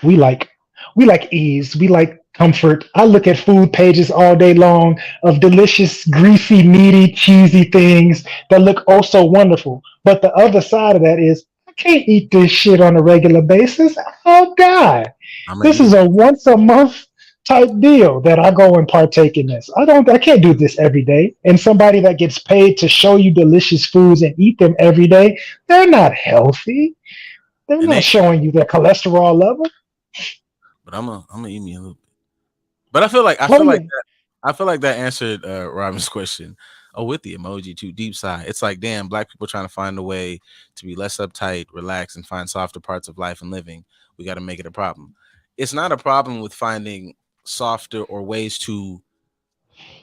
We like we like ease. We like comfort. I look at food pages all day long of delicious, greasy, meaty, cheesy things that look oh so wonderful. But the other side of that is I can't eat this shit on a regular basis. I'll die. I'm gonna This eat is it. a once a month type deal that I go and partake in this. I can't do this every day. And somebody that gets paid to show you delicious foods and eat them every day, they're not healthy. They're And not they, showing you their cholesterol level. but I'm gonna eat me a little bit. But I Oh feel yeah. like that I feel like that answered Robin's question. Oh, with the emoji too, deep sigh. It's like, damn, black people trying to find a way to be less uptight, relax, and find softer parts of life and living. We got to make it a problem. It's not a problem with finding softer or ways to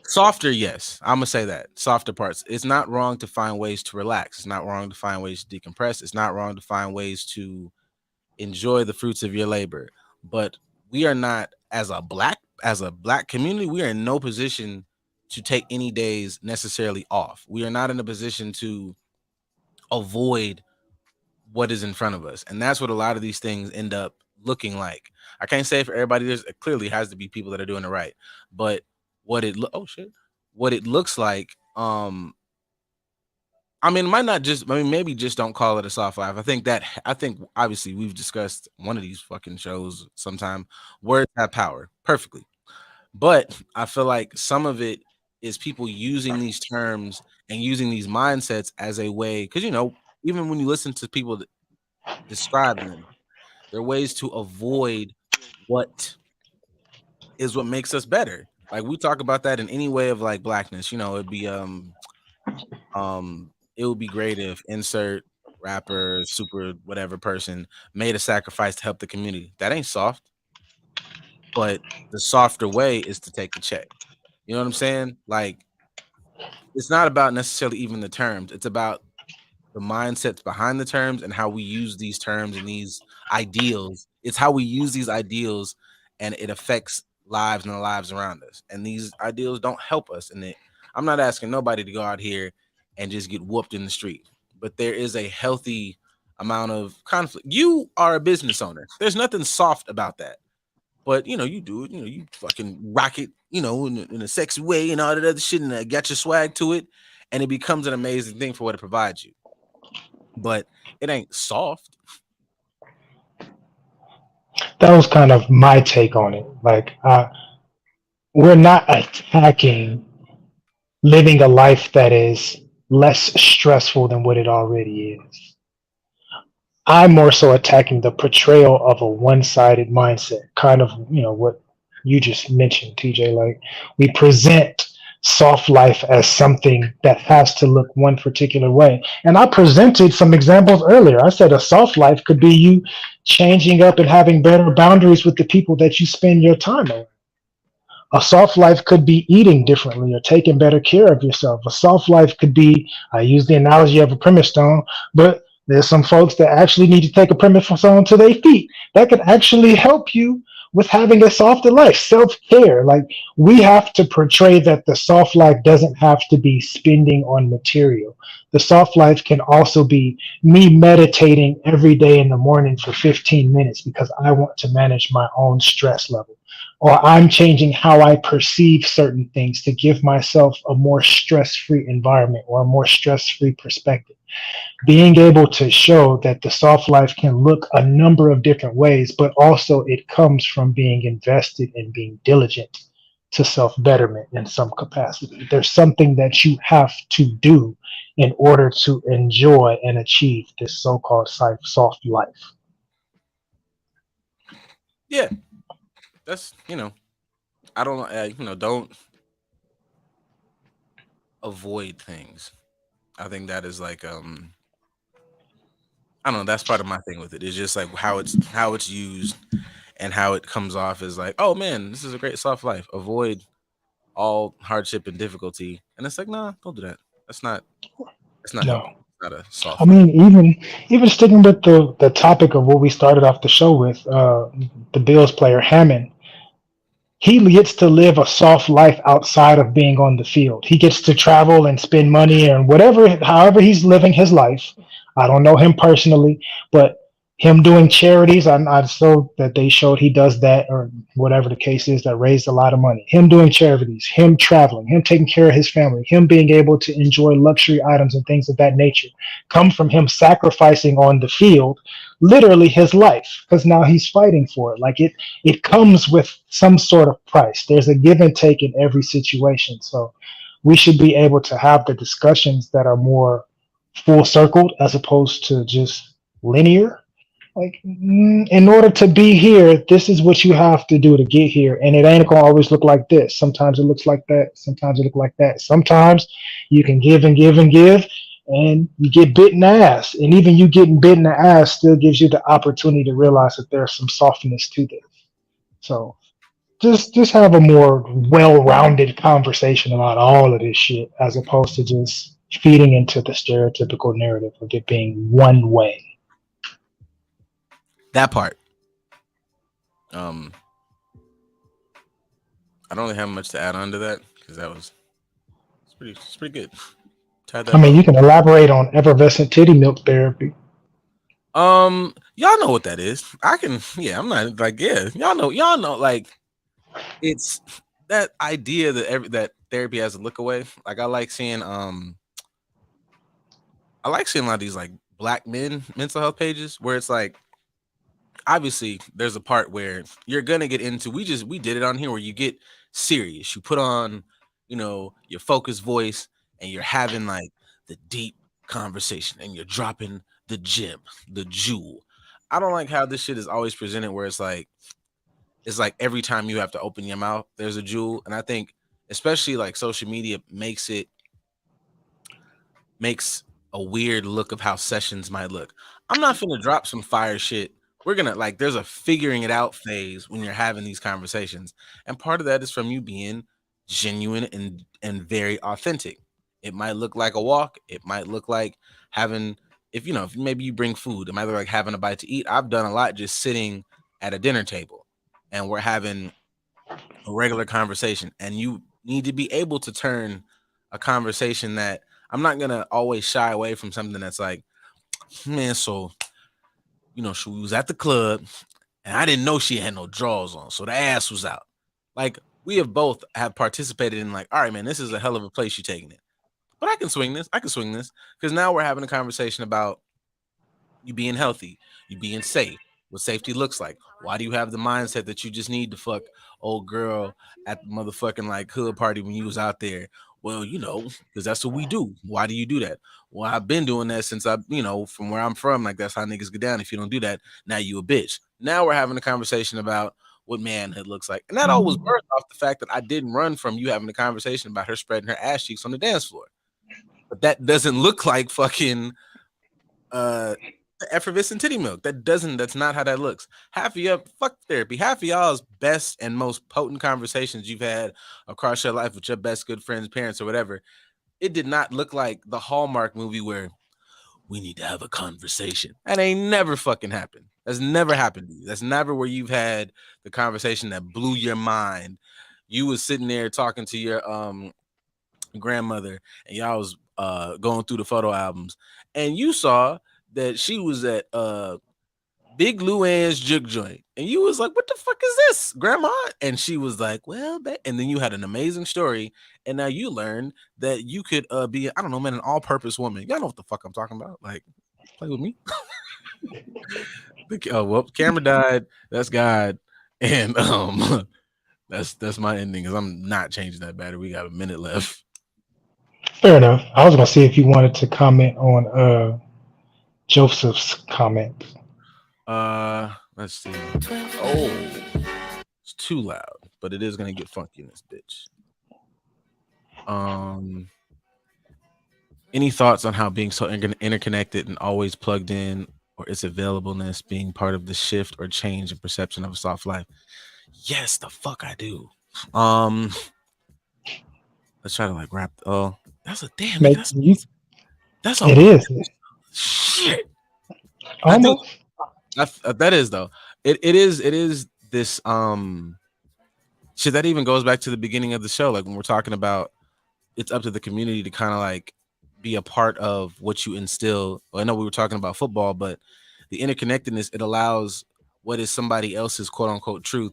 softer. Yes, I'm gonna say that softer parts. It's not wrong to find ways to relax. It's not wrong to find ways to decompress. It's not wrong to find ways to enjoy the fruits of your labor. But we are not as a black community, we are in no position to take any days necessarily off. We are not in a position to avoid what is in front of us. And that's what a lot of these things end up looking like. I can't say for everybody, there's clearly has to be people that are doing it right. But oh shit. What it looks like, I mean, it might not just. I mean, maybe just don't call it a soft life. I think obviously we've discussed one of these fucking shows sometime. Words have power, perfectly. But I feel like some of it is people using these terms and using these mindsets as a way, because even when you listen to people that describe them, there are ways to avoid what is what makes us better. Like we talk about that in any way of like blackness. It'd be it would be great if insert rapper, super whatever person made a sacrifice to help the community. That ain't soft, but the softer way is to take the check. You know what I'm saying? Like it's not about necessarily even the terms. It's about the mindsets behind the terms and how we use these terms and these ideals. It's how we use these ideals and it affects lives and the lives around us. And these ideals don't help us. I'm not asking nobody to go out here and just get whooped in the street, but there is a healthy amount of conflict. You are a business owner. There's nothing soft about that. But you do it. You fucking rock it. In a sexy way and all that other shit, and got your swag to it, and it becomes an amazing thing for what it provides you, but it ain't soft. That was kind of my take on it. Like, we're not attacking living a life that is less stressful than what it already is. I'm more so attacking the portrayal of a one-sided mindset, kind of, what you just mentioned, TJ. Like, we present soft life as something that has to look one particular way. And I presented some examples earlier. I said a soft life could be you changing up and having better boundaries with the people that you spend your time around. A soft life could be eating differently or taking better care of yourself. A soft life could be, I use the analogy of a premise stone, but there's some folks that actually need to take a premise stone to their feet. That could actually help you with having a softer life, self care. Like, we have to portray that the soft life doesn't have to be spending on material. The soft life can also be me meditating every day in the morning for 15 minutes because I want to manage my own stress level, or I'm changing how I perceive certain things to give myself a more stress free environment or a more stress free perspective. Being able to show that the soft life can look a number of different ways, but also it comes from being invested and being diligent to self betterment in some capacity. There's something that you have to do in order to enjoy and achieve this so called soft life. Yeah, that's I don't don't avoid things. I think that is like I don't know. That's part of my thing with it. It's just like how it's used and how it comes off as like, oh man, this is a great soft life. Avoid all hardship and difficulty, and it's like, nah, don't do that. That's not. It's not No. healthy. It's not a I soft life. mean, even sticking with the topic of what we started off the show with, the Bills player Hammond, he gets to live a soft life outside of being on the field. He gets to travel and spend money and whatever, however he's living his life. I don't know him personally, but him doing charities, I saw that they showed he does that or whatever the case is that raised a lot of money. Him doing charities, him traveling, him taking care of his family, him being able to enjoy luxury items and things of that nature come from him sacrificing on the field literally his life because now he's fighting for it. Like it comes with some sort of price. There's a give and take in every situation. So we should be able to have the discussions that are more full circled as opposed to just linear. Like, in order to be here, this is what you have to do to get here. And it ain't gonna always look like this. Sometimes it looks like that. Sometimes it look like that. Sometimes you can give and give and give, and you get bit in the ass. And even you getting bit in the ass still gives you the opportunity to realize that there's some softness to this. So just have a more well-rounded conversation about all of this shit as opposed to just feeding into the stereotypical narrative of it being one way. That part. Um, I don't really have much to add on to that because it's pretty good. Tied I that mean, bow. you can elaborate on effervescent titty milk therapy. Y'all know what that is. I can. Yeah, I'm not like yeah. Y'all know. Like it's that idea that that therapy has a look away. Like I like seeing a lot of these like black men mental health pages where it's like obviously there's a part where you're gonna get into we did it on here where you get serious. You put on, your focused voice and you're having like the deep conversation and you're dropping the gem, the jewel. I don't like how this shit is always presented where it's like every time you have to open your mouth, there's a jewel. And I think especially like social media makes a weird look of how sessions might look. I'm not finna drop some fire shit. We're gonna like there's a figuring it out phase when you're having these conversations. And part of that is from you being genuine and very authentic. It might look like a walk, it might look like having if maybe you bring food, it might look like having a bite to eat. I've done a lot just sitting at a dinner table and we're having a regular conversation and you need to be able to turn a conversation that I'm not gonna always shy away from something that's like, man, so she was at the club and I didn't know she had no drawers on, so the ass was out. Like we have both have participated in like, all right, man, this is a hell of a place you're taking it. But I can swing this. I can swing this because now we're having a conversation about you being healthy, you being safe, what safety looks like. Why do you have the mindset that you just need to fuck old girl at the motherfucking like hood party when you was out there? Well, because that's what we do. Why do you do that? Well, I've been doing that since from where I'm from. Like that's how niggas get down. If you don't do that, now you a bitch. Now we're having a conversation about what manhood looks like, and that all was birthed off the fact that I didn't run from you having a conversation about her spreading her ass cheeks on the dance floor. But that doesn't look like fucking uh effervescent titty milk. That's not how that looks. Half of your fuck therapy, half of y'all's best and most potent conversations you've had across your life with your best good friends, parents, or whatever. It did not look like the Hallmark movie where we need to have a conversation. That ain't never fucking happened. That's never happened to you. That's never where you've had the conversation that blew your mind. You was sitting there talking to your grandmother and y'all was going through the photo albums and you saw that she was at Big Luann's juke joint and you was like, what the fuck is this, grandma? And she was like, well, and then you had an amazing story and now you learned that you could be, I don't know, man, an all-purpose woman. Y'all know what the fuck I'm talking about. Like, play with me. Well, camera died, that's God. And That's my ending because I'm not changing that battery. We got a minute left. Fair enough. I was gonna see if you wanted to comment on Joseph's comment. Let's see. Oh, it's too loud, but it is gonna get funky in this bitch. Um, any thoughts on how being so interconnected and always plugged in, or its availableness being part of the shift or change in perception of a soft life? Yes, the fuck I do. Um, let's try to like wrap. Oh, that's a damn nigga. Make you. That's It almost is shit. I do. almost. That is though. It is this shit that even goes back to the beginning of the show. Like when we're talking about, it's up to the community to kind of like be a part of what you instill. Well, I know we were talking about football, but the interconnectedness, it allows what is somebody else's quote unquote truth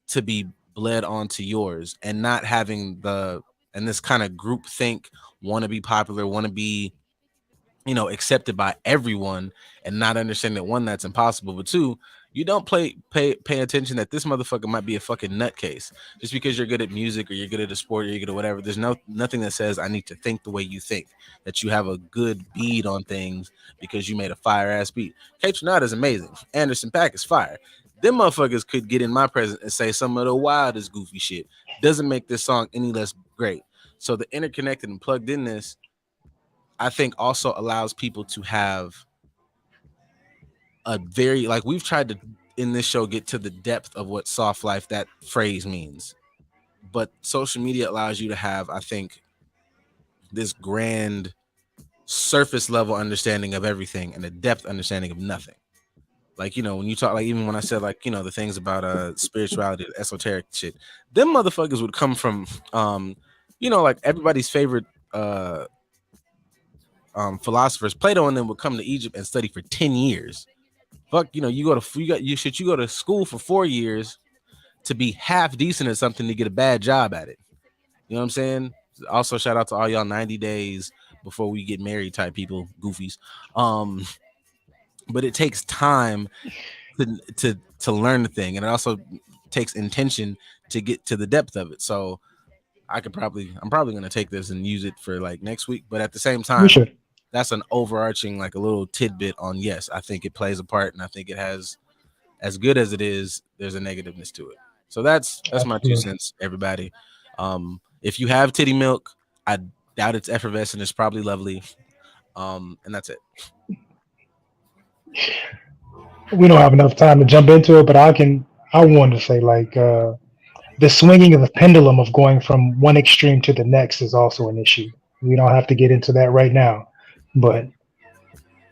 to be bled onto yours, and not having the, and this kind of group think, want to be popular, want to be, accepted by everyone, and not understanding that, one, that's impossible, but two, you don't pay attention that this motherfucker might be a fucking nutcase. Just because you're good at music or you're good at a sport or you're good at whatever, there's nothing that says I need to think the way you think, that you have a good beat on things because you made a fire ass beat. Kate Renata is amazing. Anderson Paak is fire. Them motherfuckers could get in my presence and say some of the wildest goofy shit. Doesn't make this song any less great. So the interconnected and plugged inness, I think, also allows people to have a very, like, we've tried to in this show get to the depth of what soft life, that phrase, means, but social media allows you to have, I think, this grand surface level understanding of everything and a depth understanding of nothing. Like, when you talk, like, even when I said, like, the things about spirituality, esoteric shit, them motherfuckers would come from like everybody's favorite philosophers, Plato and them, would come to Egypt and study for 10 years. Fuck, you go to school for 4 years to be half decent at something to get a bad job at it. You know what I'm saying? Also, shout out to all y'all 90 days before we get married type people, goofies. Um, but it takes time to learn the thing, and it also takes intention to get to the depth of it. So I'm probably gonna take this and use it for like next week. But at the same We time, should. that's an overarching, like, a little tidbit on, yes, I think it plays a part, and I think it has, as good as it is, there's a negativeness to it. So that's my two Absolutely. cents, everybody. If you have titty milk, I doubt it's effervescent. It's probably lovely. And that's it. We don't have enough time to jump into it, but I can. I wanted to say like the swinging of the pendulum of going from one extreme to the next is also an issue. We don't have to get into that right now, but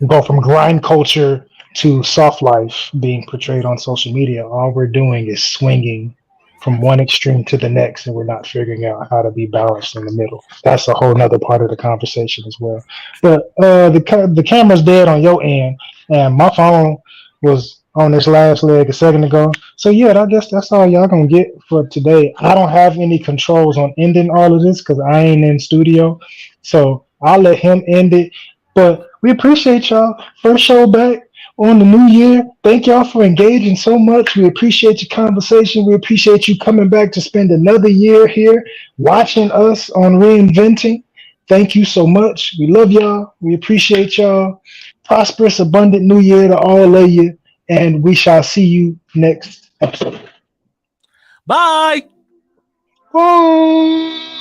go from grind culture to soft life being portrayed on social media, all we're doing is swinging from one extreme to the next, and we're not figuring out how to be balanced in the middle. That's a whole nother part of the conversation as well. But the camera's dead on your end, and my phone was on this last leg a second ago. So yeah, I guess that's all y'all gonna get for today. I don't have any controls on ending all of this because I ain't in studio, so I'll let him end it. But we appreciate y'all. First show back on the new year. Thank y'all for engaging so much. We appreciate your conversation. We appreciate you coming back to spend another year here watching us on Reinventing. Thank you so much. We love y'all. We appreciate y'all. Prosperous, abundant new year to all of you. And we shall see you next episode. Bye. Bye.